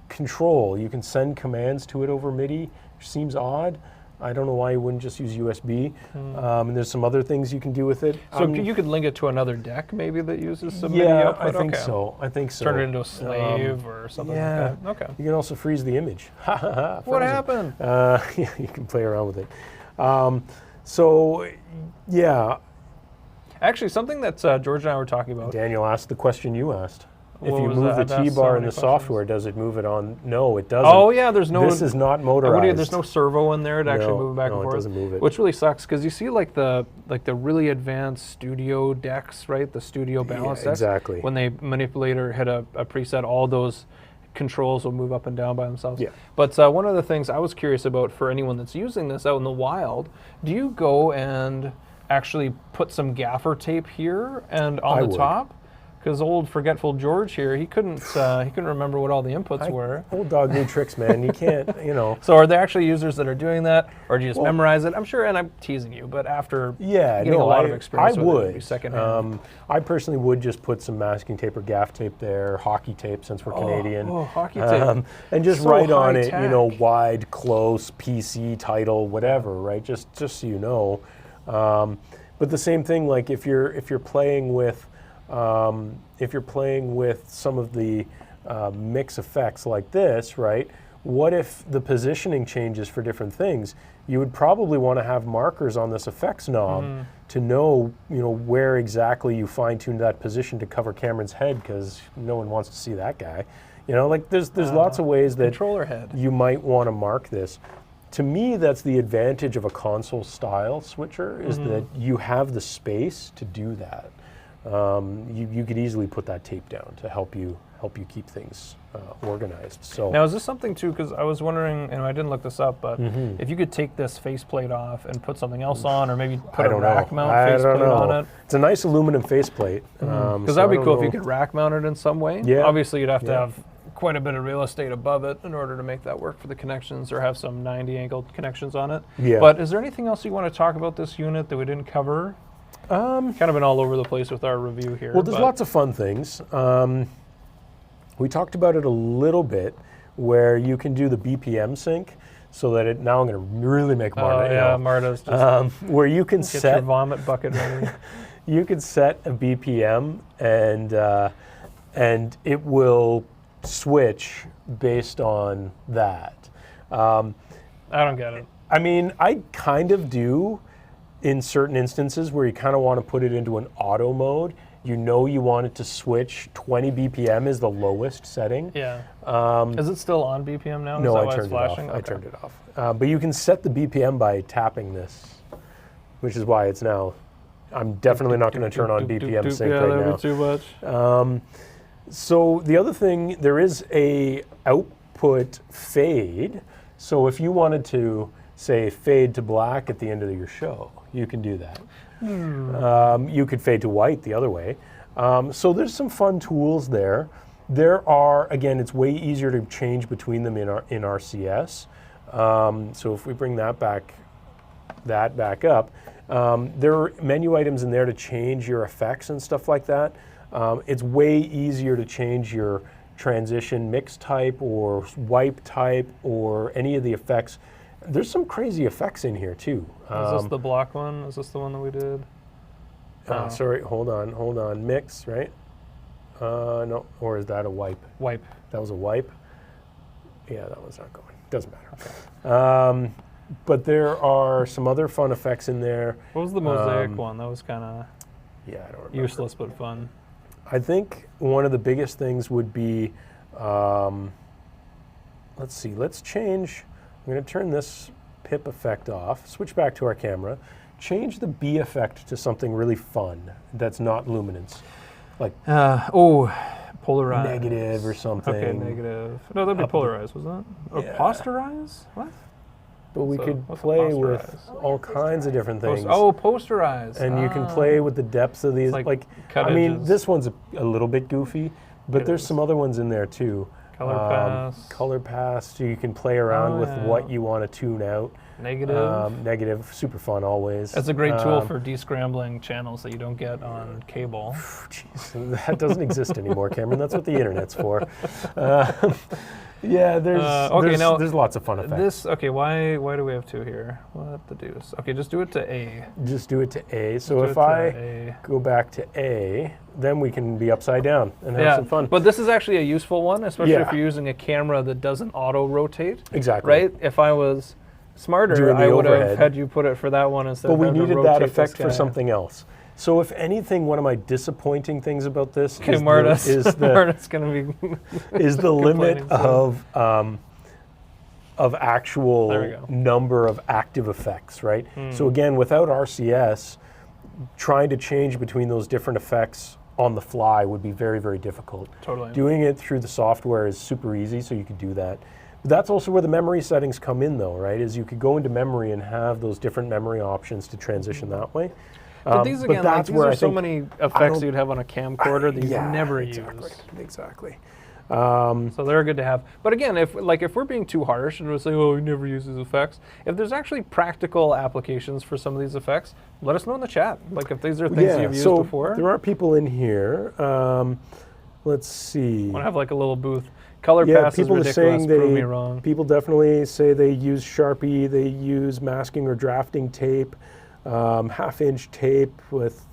control. You can send commands to it over MIDI, which seems odd. I don't know why you wouldn't just use USB. And there's some other things you can do with it. So you could link it to another deck maybe that uses some MIDI output? I think so. I think so. Turn it into a slave or something like that. Okay. You can also freeze the image. What happened? Yeah, you can play around with it. So, yeah. Actually, something that George and I were talking about. Daniel asked the question you asked. If What you was move that? the I've asked so T-bar many in the questions. software, does it move it on? No, it doesn't. Oh yeah, there's no. This is not motorized. There's no servo in there to actually move it back and forth. No, it doesn't move it. Which really sucks, because you see like the really advanced studio decks, right? The studio balance decks. Exactly. When they manipulate or hit a preset, all those controls will move up and down by themselves. Yeah. But one of the things I was curious about for anyone that's using this out in the wild, do you go and actually put some gaffer tape here and on the top? Because old forgetful George here, he couldn't remember what all the inputs were. Old dog, new tricks, man. You can't, So are there actually users that are doing that, or do you just memorize it? I'm sure, and I'm teasing you, but after getting a lot of experience with it, it'd be secondhand. I personally would just put some masking tape or gaff tape there, hockey tape since we're Canadian. Oh, hockey tape. And just So write on it, high-tech. wide, close, PC, title, whatever, right? Just so you know. But the same thing, like if you're playing with some of the mix effects like this, right? What if the positioning changes for different things? You would probably want to have markers on this effects knob to know, where exactly you fine-tune that position to cover Cameron's head, because no one wants to see that guy. Like there's lots of ways that controller head. You might want to mark this. To me, that's the advantage of a console-style switcher, is that you have the space to do that. You could easily put that tape down to help you keep things organized. So now, is this something too? Because I was wondering, and I didn't look this up, but if you could take this faceplate off and put something else on, or maybe put a rack mount faceplate on it. It's a nice aluminum faceplate. Because that'd be cool if you could rack mount it in some way. Yeah. Obviously, you'd have to have quite a bit of real estate above it in order to make that work for the connections, or have some 90-angle connections on it. Yeah. But is there anything else you want to talk about this unit that we didn't cover? Kind of been all over the place with our review here. Well, there's lots of fun things. We talked about it a little bit, where you can do the BPM sync, so that it. Now I'm going to really make Marta. Marta's just where you can get set your vomit bucket ready. You can set a BPM, and it will switch based on that. I don't get it. I mean, I kind of do in certain instances where you kind of want to put it into an auto mode. You want it to switch. 20 BPM is the lowest setting. Yeah. Is it still on BPM now? No, is that I why turned it's it flashing? off. I turned it off. But you can set the BPM by tapping this, which is why it's now. I'm definitely not going to turn on BPM sync right now. Yeah, that'd be too much. So the other thing, there is a output fade. So if you wanted to, say, fade to black at the end of your show, you can do that. You could fade to white the other way. So there's some fun tools there. There are, again, it's way easier to change between them in RCS. So if we bring that back up, there are menu items in there to change your effects and stuff like that. It's way easier to change your transition mix type or wipe type or any of the effects. There's some crazy effects in here too. Is this the block one? Is this the one that we did? Sorry, hold on. Mix, right? No, or is that a wipe? Wipe. That was a wipe. Yeah, that one's not going. Doesn't matter. Okay. But there are some other fun effects in there. What was the mosaic one? That was kind of I don't remember. useless but fun. I think one of the biggest things would be, let's see, let's change. I'm going to turn this pip effect off, switch back to our camera, change the B effect to something really fun that's not luminance. Like polarized. negative or something. Okay, negative. No, that'd be polarized, wasn't it? Or posterize? What? But we could play with all kinds of different things. Posterize. And you can play with the depths of these. Like I mean, edges. this one's a little bit goofy, but there's some other ones in there too. Color pass. Color pass, so you can play around with what you want to tune out. Negative. Negative, super fun always. That's a great tool for descrambling channels that you don't get on cable. Jeez, that doesn't exist anymore, Cameron. That's what the internet's for. Yeah, there's lots of fun effects. Why do we have two here? What the deuce? Okay, just do it to A. Just do it to A. So if I go back to A, then we can be upside down and have some fun. But this is actually a useful one, especially if you're using a camera that doesn't auto-rotate. Exactly. Right? If I was smarter, I would have had you put it for that one instead of having to rotate. But we needed that effect for something else. So if anything, one of my disappointing things about this is the limit of actual number of active effects, right? So again, without RCS, trying to change between those different effects on the fly would be very, very difficult. Totally. Doing it through the software is super easy, so you could do that. But that's also where the memory settings come in though, right? Is you could go into memory and have those different memory options to transition that way. But these again, these are so many effects you'd have on a camcorder that you never use. Exactly. So they're good to have. But again, if we're being too harsh and we're saying, oh, we never use these effects, if there's actually practical applications for some of these effects, let us know in the chat. Like if these are things you've used before. There are people in here. Let's see. I want to have like a little booth. Color pass is ridiculous, prove me wrong. People definitely say they use Sharpie, they use masking or drafting tape. Half-inch tape with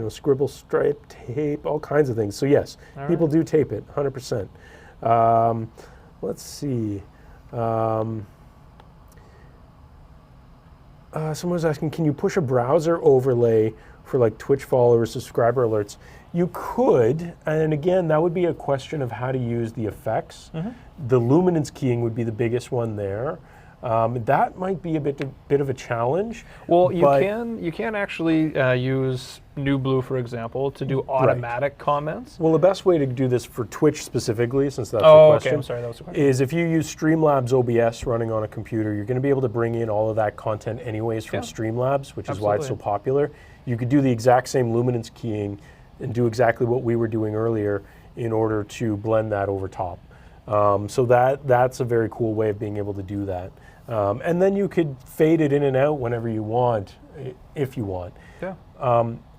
scribble stripe tape, all kinds of things. So yes, people do tape it, 100%. Let's see. Someone was asking, can you push a browser overlay for like Twitch followers, subscriber alerts? You could, and again, that would be a question of how to use the effects. The luminance keying would be the biggest one there. That might be a bit of a challenge. Well, you can actually use NewBlue, for example, to do automatic comments. Well, the best way to do this for Twitch specifically, since that's the question, okay, I'm sorry, that was the question, is if you use Streamlabs OBS running on a computer, you're going to be able to bring in all of that content anyways from Streamlabs, which is why it's so popular. You could do the exact same luminance keying and do exactly what we were doing earlier in order to blend that over top. So that's a very cool way of being able to do that. And then you could fade it in and out whenever you want, if you want. Yeah.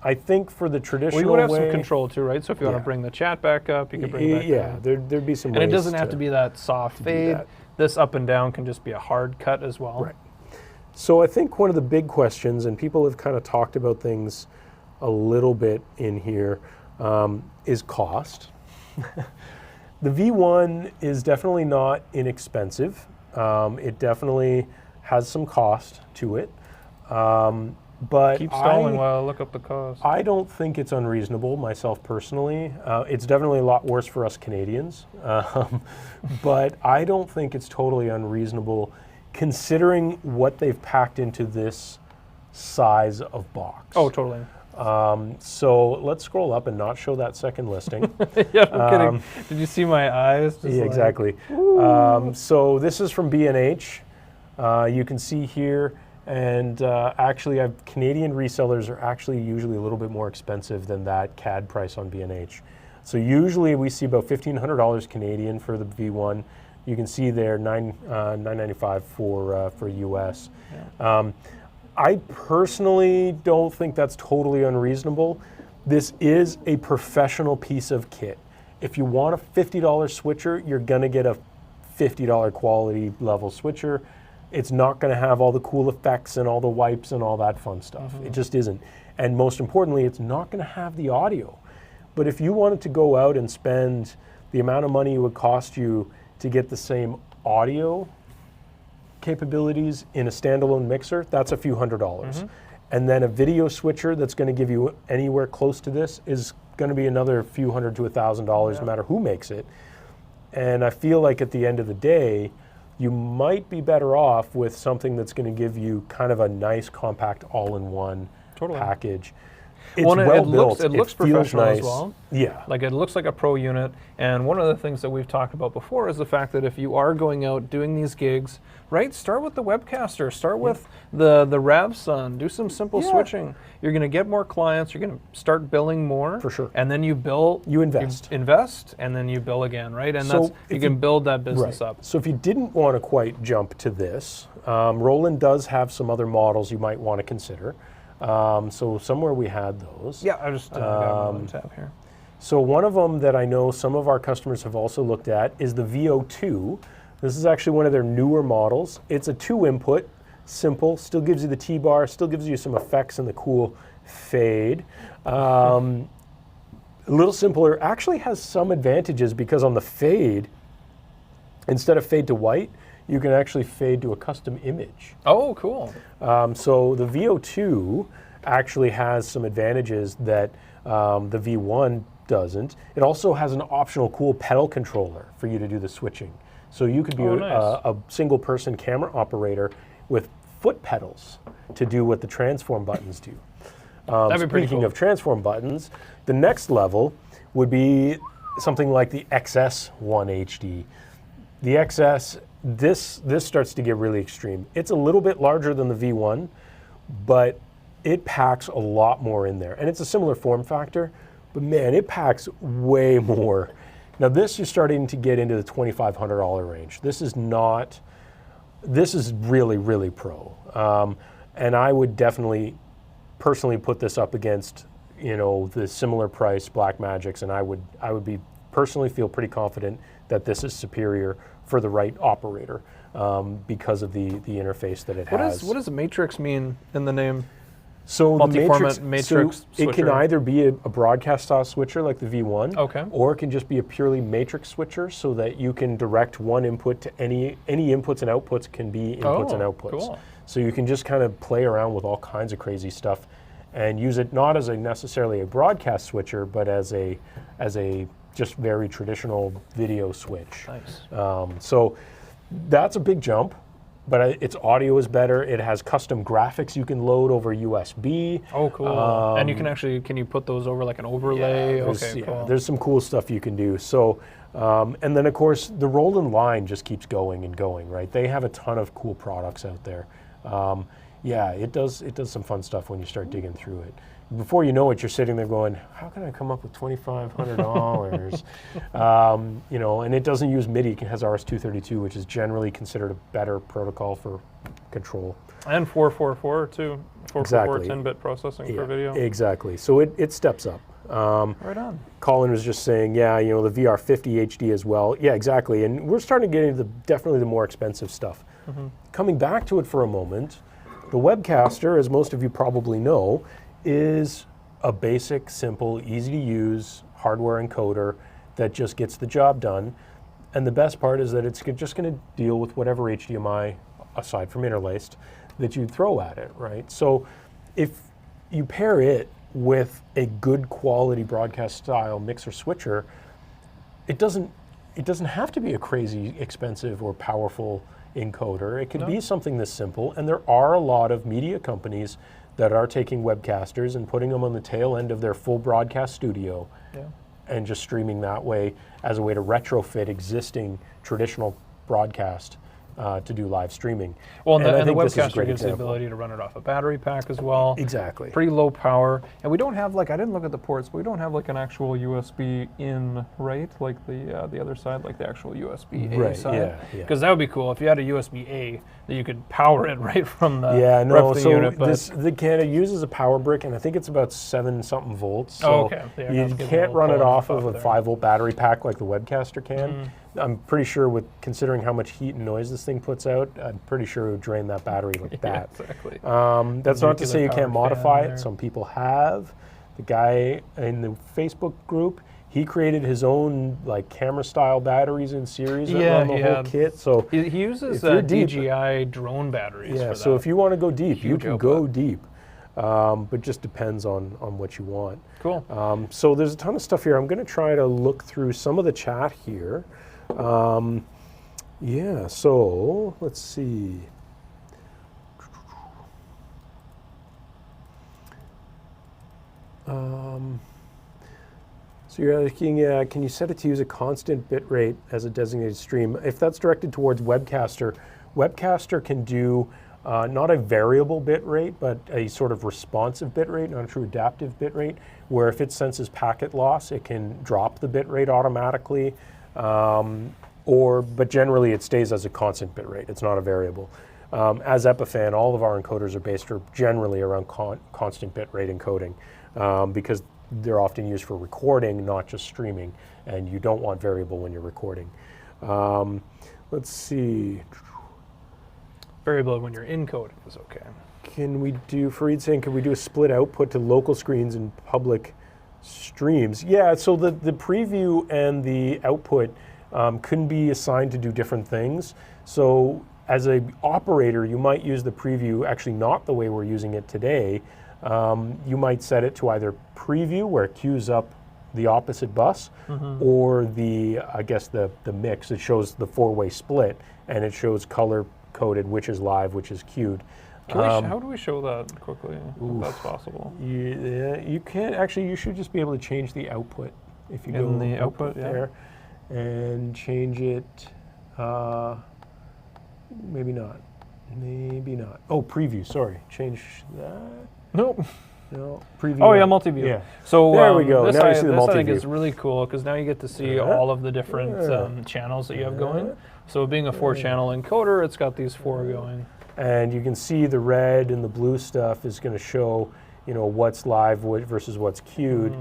I think for the traditional way... Well, you would have some control too, right? So if you want to bring the chat back up, you can bring it back down. There'd be some ways. And it doesn't have to be that soft fade. This up and down can just be a hard cut as well. Right. So I think one of the big questions, and people have kind of talked about things a little bit in here, is cost. The V1 is definitely not inexpensive. It definitely has some cost to it. But keep stalling while I look up the cost. I don't think it's unreasonable, myself personally. It's definitely a lot worse for us Canadians. But I don't think it's totally unreasonable considering what they've packed into this size of box. Oh, totally. So let's scroll up and not show that second listing. Yeah, no kidding. Did you see my eyes? Yeah, exactly. So this is from B&H. You can see here, and actually Canadian resellers are actually usually a little bit more expensive than that CAD price on B&H. So usually we see about $1,500 Canadian for the V1. You can see there $995 for US. Yeah. I personally don't think that's totally unreasonable. This is a professional piece of kit. If you want a $50 switcher, you're gonna get a $50 quality level switcher. It's not gonna have all the cool effects and all the wipes and all that fun stuff. It just isn't. And most importantly, it's not going to have the audio. But if you wanted to go out and spend the amount of money it would cost you to get the same audio capabilities in a standalone mixer, that's a few $100s. And then a video switcher that's going to give you anywhere close to this is going to be another few $100 to $1,000, no matter who makes it. And I feel like at the end of the day, you might be better off with something that's going to give you kind of a nice, compact, all-in-one package. It's well built. It looks professional as well. Yeah. Like it looks like a pro unit. And one of the things that we've talked about before is the fact that if you are going out doing these gigs, right, start with the Webcaster, start with the Ravsun, do some simple switching. You're going to get more clients, you're going to start billing more. For sure. And then you bill. You invest. You invest, and then you bill again, right? And so you can build that business up. So if you didn't want to quite jump to this, Roland does have some other models you might want to consider. So somewhere we had those. Yeah, I just got one tab here. So one of them that I know some of our customers have also looked at is the VO2. This is actually one of their newer models. It's a 2-input, simple, still gives you the T-bar, still gives you some effects and the cool fade. A little simpler, actually has some advantages because on the fade, instead of fade to white, you can actually fade to a custom image. Oh, cool. So the VO2 actually has some advantages that the V1 doesn't. It also has an optional cool pedal controller for you to do the switching. So you could be a single person camera operator with foot pedals to do what the transform buttons do. That'd be pretty Speaking cool. of transform buttons, the next level would be something like the XS1HD. The XS, this starts to get really extreme. It's a little bit larger than the V1, but it packs a lot more in there. And it's a similar form factor, but man, it packs way more. Now this, you're starting to get into the $2,500 range. This is really, really pro. And I would definitely personally put this up against, the similar price Blackmagics, and I would be personally feel pretty confident that this is superior for the right operator because of the interface that it has. What does matrix mean in the name? So multi-format matrix so it can either be a broadcast style switcher like the V1, or it can just be a purely matrix switcher so that you can direct one input to any inputs and outputs can be inputs and outputs. Cool. So you can just kind of play around with all kinds of crazy stuff and use it not as necessarily a broadcast switcher, but as a just very traditional video switch. Nice. So that's a big jump. But its audio is better. It has custom graphics you can load over USB. Oh, cool. And you can you put those over like an overlay? Cool. There's some cool stuff you can do. So, and then of course, the Roland line just keeps going and going, right? They have a ton of cool products out there. It does some fun stuff when you start digging through it. Before you know it, you're sitting there going, how can I come up with $2,500? And it doesn't use MIDI. It has RS-232, which is generally considered a better protocol for control. And 444 too. 444 10-bit processing for video. Exactly. So it steps up. Right on. Colin was just saying, the VR50 HD as well. Yeah, exactly. And we're starting to get into definitely the more expensive stuff. Coming back to it for a moment, the Webcaster, as most of you probably know, is a basic, simple, easy to use hardware encoder that just gets the job done. And the best part is that it's just going to deal with whatever HDMI, aside from interlaced, that you throw at it, right? So if you pair it with a good quality broadcast style mixer switcher, it doesn't have to be a crazy expensive or powerful encoder. It can be something this simple, and there are a lot of media companies that are taking Webcasters and putting them on the tail end of their full broadcast studio and just streaming that way as a way to retrofit existing traditional broadcast to do live streaming. Well, and the Webcaster gives the ability to run it off a battery pack as well. Exactly. Pretty low power. And we don't have I didn't look at the ports, but we don't have an actual USB in, right? Like the other side, like the actual USB-A side. Because that would be cool if you had a USB-A that you could power it right from the unit. It uses a power brick, and I think it's about 7-something volts. So you can't run it off of a 5-volt battery pack like the Webcaster can. I'm pretty sure, with considering how much heat and noise this this thing puts out, I'm pretty sure it would drain that battery like that. Exactly. That's not to say you can't modify it. There. Some people have. The guy in the Facebook group, he created his own like camera style batteries in series that run the whole kit. So he uses DJI drone batteries. Yeah, for so that. if you want to go deep, you can go output. deep. But just depends on what you want. Cool. So there's a ton of stuff here. I'm going to try to look through some of the chat here. Yeah, so let's see. So you're asking, can you set it to use a constant bit rate as a designated stream? If that's directed towards Webcaster, Webcaster can do not a variable bit rate, but a sort of responsive bit rate, not a true adaptive bit rate, where if it senses packet loss, it can drop the bit rate automatically, but generally it stays as a constant bit rate. It's not a variable. As Epiphan, all of our encoders are based generally around constant bit rate encoding because they're often used for recording, not just streaming, and you don't want variable when you're recording. Let's see. Variable when you're encoding is okay. Can we do, Fareed saying, can we do a split output to local screens and public streams? Yeah, so the preview and the output can be assigned to do different things. So as an operator, you might use the preview, actually not the way we're using it today. You might set it to either preview, where it queues up the opposite bus, or I guess the mix. It shows the four-way split, and it shows color-coded which is live, which is queued. How do we show that quickly, if that's possible? Yeah, you can. Actually, you should just be able to change the output. If you go in the output there, and change it, maybe not. Maybe not. Oh, preview, sorry. Change that. Nope. No, preview. Oh yeah, multi-view. Yeah. So there we go. This Now you see the I multi-view. think is really cool because now you get to see all of the different channels that you have going. So being a 4-channel encoder, it's got these 4 going. And you can see the red and the blue stuff is going to show, what's live versus what's queued.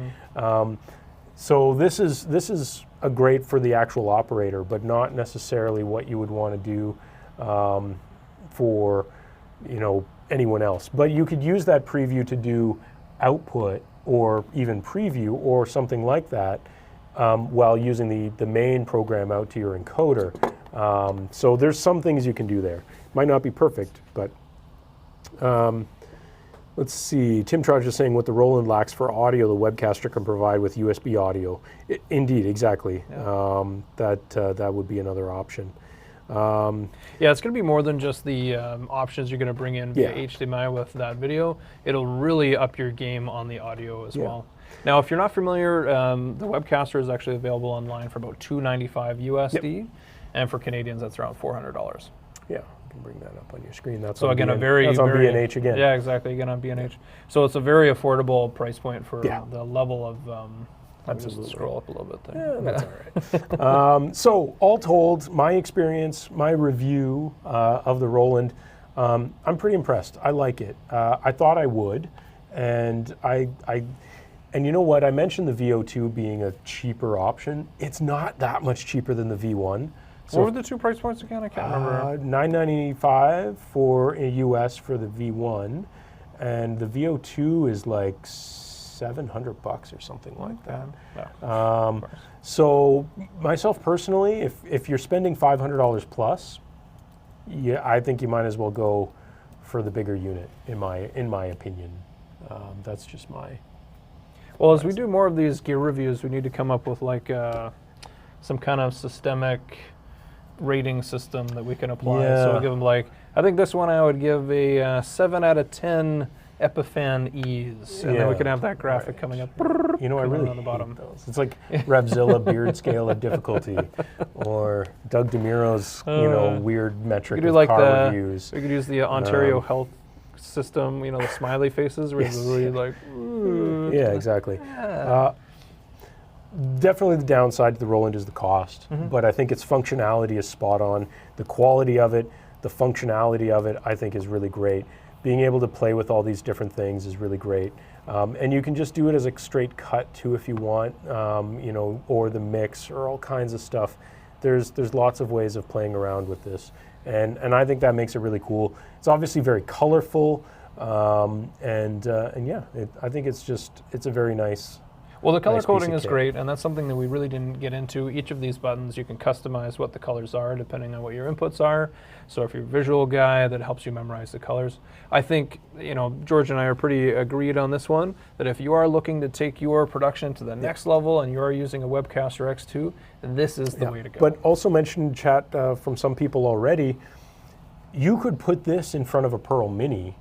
So this is a great for the actual operator, but not necessarily what you would want to do for, anyone else. But you could use that preview to do output or even preview or something like that while using the main program out to your encoder. So there's some things you can do there. Might not be perfect, but let's see. Tim Trudge is saying what the Roland lacks for audio, the Webcaster can provide with USB audio. Indeed, exactly. Yeah. That would be another option. Yeah, it's going to be more than just the options you're going to bring in via HDMI with that video. It'll really up your game on the audio as well. Now, if you're not familiar, the Webcaster is actually available online for about $295 USD, and for Canadians, that's around $400. Yeah, you can bring that up on your screen. That's so on again, that's on B&H again. Yeah, exactly. Again on B&H. So it's a very affordable price point for the level of. Absolutely. Just scroll up a little bit there. Yeah, that's all right. So all told, my experience, my review of the Roland, I'm pretty impressed. I like it. I thought I would, and and you know what? I mentioned the VO2 being a cheaper option. It's not that much cheaper than the V1. So what were the 2 price points again? I can't remember. $995 for a US for the V1, and the VO2 is like $700 or something like that. Yeah. So myself personally, if you're spending $500 plus, I think you might as well go for the bigger unit. In my opinion, that's just my. Well, as we do more of these gear reviews, we need to come up with like some kind of systemic rating system that we can apply. Yeah. So we give them like, I think this one I would give a 7 out of 10 Epiphan E's, and then we can have that graphic coming up. I really on the bottom. Those. It's like Revzilla beard scale of difficulty, or Doug DeMuro's weird metric of like car reviews. We could use the Ontario Health System, the smiley faces, where you're really like. Yeah, exactly. Definitely the downside to the Roland is the cost, but I think its functionality is spot on. The quality of it, the functionality of it, I think is really great. Being able to play with all these different things is really great. And you can just do it as a straight cut too if you want, or the mix or all kinds of stuff. There's lots of ways of playing around with this. And I think that makes it really cool. It's obviously very colorful, and yeah, I think it's a very nice. Well, the color nice coding is great, and that's something that we really didn't get into. Each of these buttons, you can customize what the colors are depending on what your inputs are. So if you're a visual guy, that helps you memorize the colors. I think, George and I are pretty agreed on this one, that if you are looking to take your production to the next level and you are using a Webcaster X2, this is the way to go. But also mentioned in chat from some people already, you could put this in front of a Pearl Mini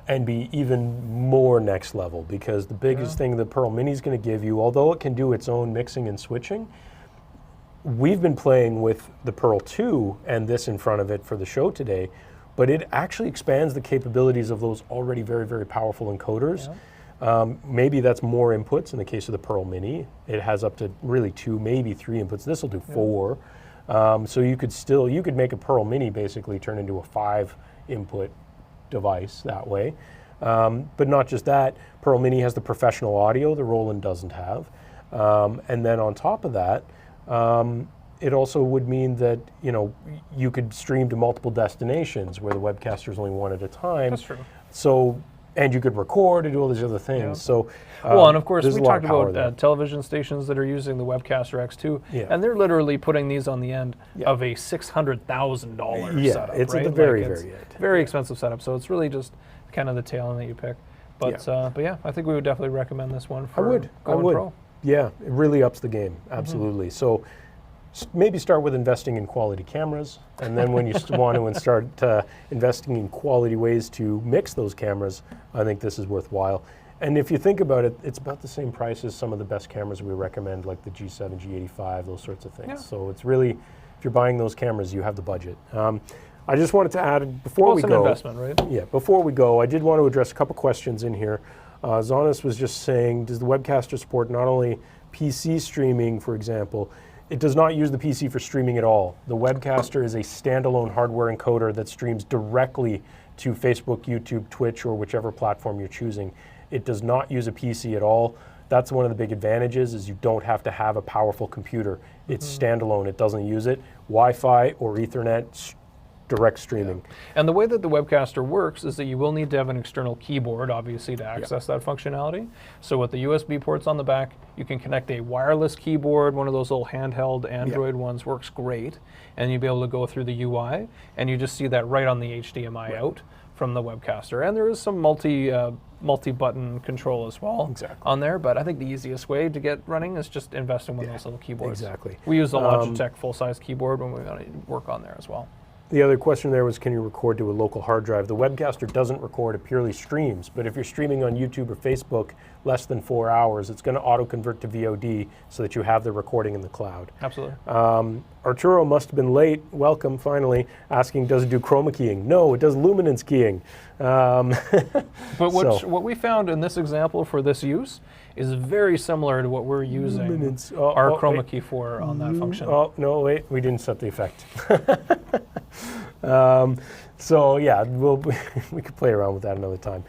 and be even more next level, because the biggest thing the Pearl Mini is going to give you, although it can do its own mixing and switching, we've been playing with the Pearl 2 and this in front of it for the show today, but it actually expands the capabilities of those already very, very powerful encoders. Maybe that's more inputs in the case of the Pearl Mini. It has up to really 2, maybe 3 inputs. This will do 4. So you could make a Pearl Mini basically turn into a 5 input device that way. But not just that, Pearl Mini has the professional audio the Roland doesn't have. And then on top of that, it also would mean that you could stream to multiple destinations where the Webcaster is only one at a time. That's true. So, and you could record and do all these other things. Yeah. So, well, and of course, we talked about about television stations that are using the Webcaster X2, Yeah. and they're literally putting these on the end of a $600,000 setup. It's right? at the very, it's very end. very expensive setup. So it's really just kind of the tail end that you pick. But yeah, I think we would definitely recommend this one for going pro. Yeah, it really ups the game. Absolutely. So maybe start with investing in quality cameras, and then when you want to start investing in quality ways to mix those cameras, I think this is worthwhile. And if you think about it, it's about the same price as some of the best cameras we recommend, like the G7, G85, those sorts of things. Yeah. So it's really, if you're buying those cameras, you have the budget. I just wanted to add, before we go. It's an investment, right? Yeah, before we go, I did want to address a couple questions in here. Zonis was just saying, does the Webcaster support not only PC streaming, for example? It does not use the PC for streaming at all. The Webcaster is a standalone hardware encoder that streams directly to Facebook, YouTube, Twitch, or whichever platform you're choosing. It does not use a PC at all. That's one of the big advantages, is you don't have to have a powerful computer. It's standalone, it doesn't use it. Wi-Fi or Ethernet, direct streaming. Yeah. And the way that the Webcaster works is that you will need to have an external keyboard, obviously, to access that functionality. So with the USB ports on the back, you can connect a wireless keyboard. One of those little handheld Android ones works great. And you'll be able to go through the UI, and you just see that right on the HDMI out from the Webcaster. And there is some multi-button control as well on there, but I think the easiest way to get running is just invest in one of those little keyboards. Exactly. We use the Logitech full-size keyboard when we want to work on there as well. The other question there was, can you record to a local hard drive? The Webcaster doesn't record, it purely streams. But if you're streaming on YouTube or Facebook less than 4 hours, it's going to auto-convert to VOD so that you have the recording in the cloud. Absolutely. Arturo must have been late, welcome finally, asking, does it do chroma keying? No, it does luminance keying. But what we found in this example for this use is very similar to what we're using our chroma key for on that function. Oh, no, wait, we didn't set the effect. So yeah, we could play around with that another time.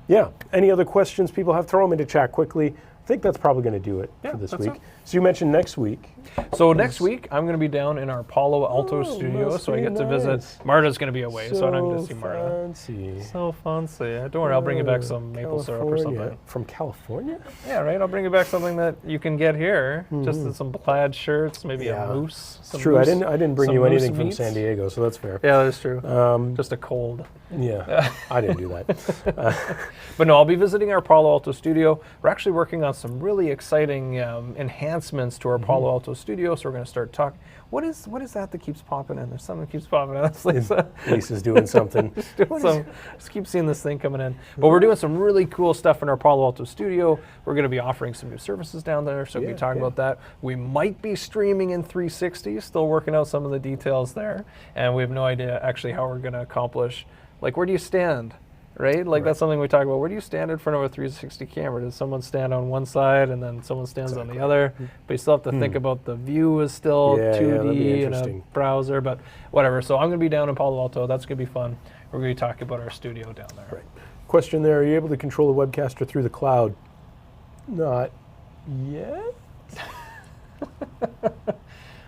Yeah, any other questions people have? Throw them into chat quickly. I think that's probably going to do it for this week. So you mentioned next week. So next week, I'm going to be down in our Palo Alto studio, so I get to visit. Marta's going to be away, so I'm going to see Marta. Fancy. So fancy. Don't worry, I'll bring you back some maple syrup or something. From California? Yeah, right. I'll bring you back something that you can get here. Just some plaid shirts, maybe a moose. It's true. Moose, I didn't bring you anything from San Diego, so that's fair. Yeah, that's true. Just a cold. Yeah, I didn't do that. But no, I'll be visiting our Palo Alto studio. We're actually working on some really exciting enhancements to our Palo Alto studio, so we're going to start talking. What is that keeps popping in? There's something that keeps popping in. That's Lisa. Lisa's doing something. Just keep seeing this thing coming in. But we're doing some really cool stuff in our Palo Alto studio. We're going to be offering some new services down there, so we'll be talking about that. We might be streaming in 360, still working out some of the details there. And we have no idea actually how we're going to accomplish, like, where do you stand? Right? Like that's something we talk about. Where do you stand in front of a 360 camera? Does someone stand on one side and then someone stands on the other? But you still have to think about the view is still 2D in a browser, but whatever. So I'm going to be down in Palo Alto. That's going to be fun. We're going to be talking about our studio down there. Right. Question there, are you able to control the Webcaster through the cloud? Not yet.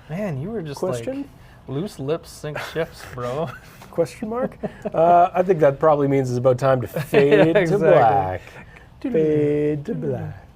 Man, you were just Loose lips sink ships, bro. Question mark? I think that probably means it's about time to fade Yeah, to black. Fade to black.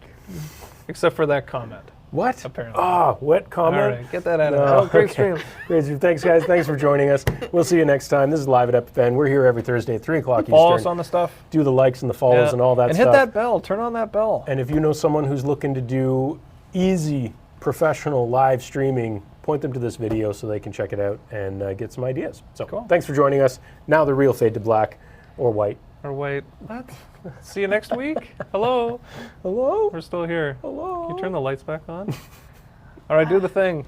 Except for that comment. What? Apparently. Ah, wet comment? All right, get that out of there. Oh, great stream. Great stream. Thanks, guys. Thanks for joining us. We'll see you next time. This is Live at Epiphan. We're here every Thursday at 3 o'clock Eastern. Follow us on the stuff. Do the likes and the follows and all that and stuff. hit that bell. Turn on that bell. And if you know someone who's looking to do easy, professional live streaming, point them to this video so they can check it out and get some ideas. So Cool. Thanks for joining us. Now the real fade to black or white. Or wait, what? See you next week. Hello. Hello? We're still here. Hello? Can you turn the lights back on? All right, do the thing.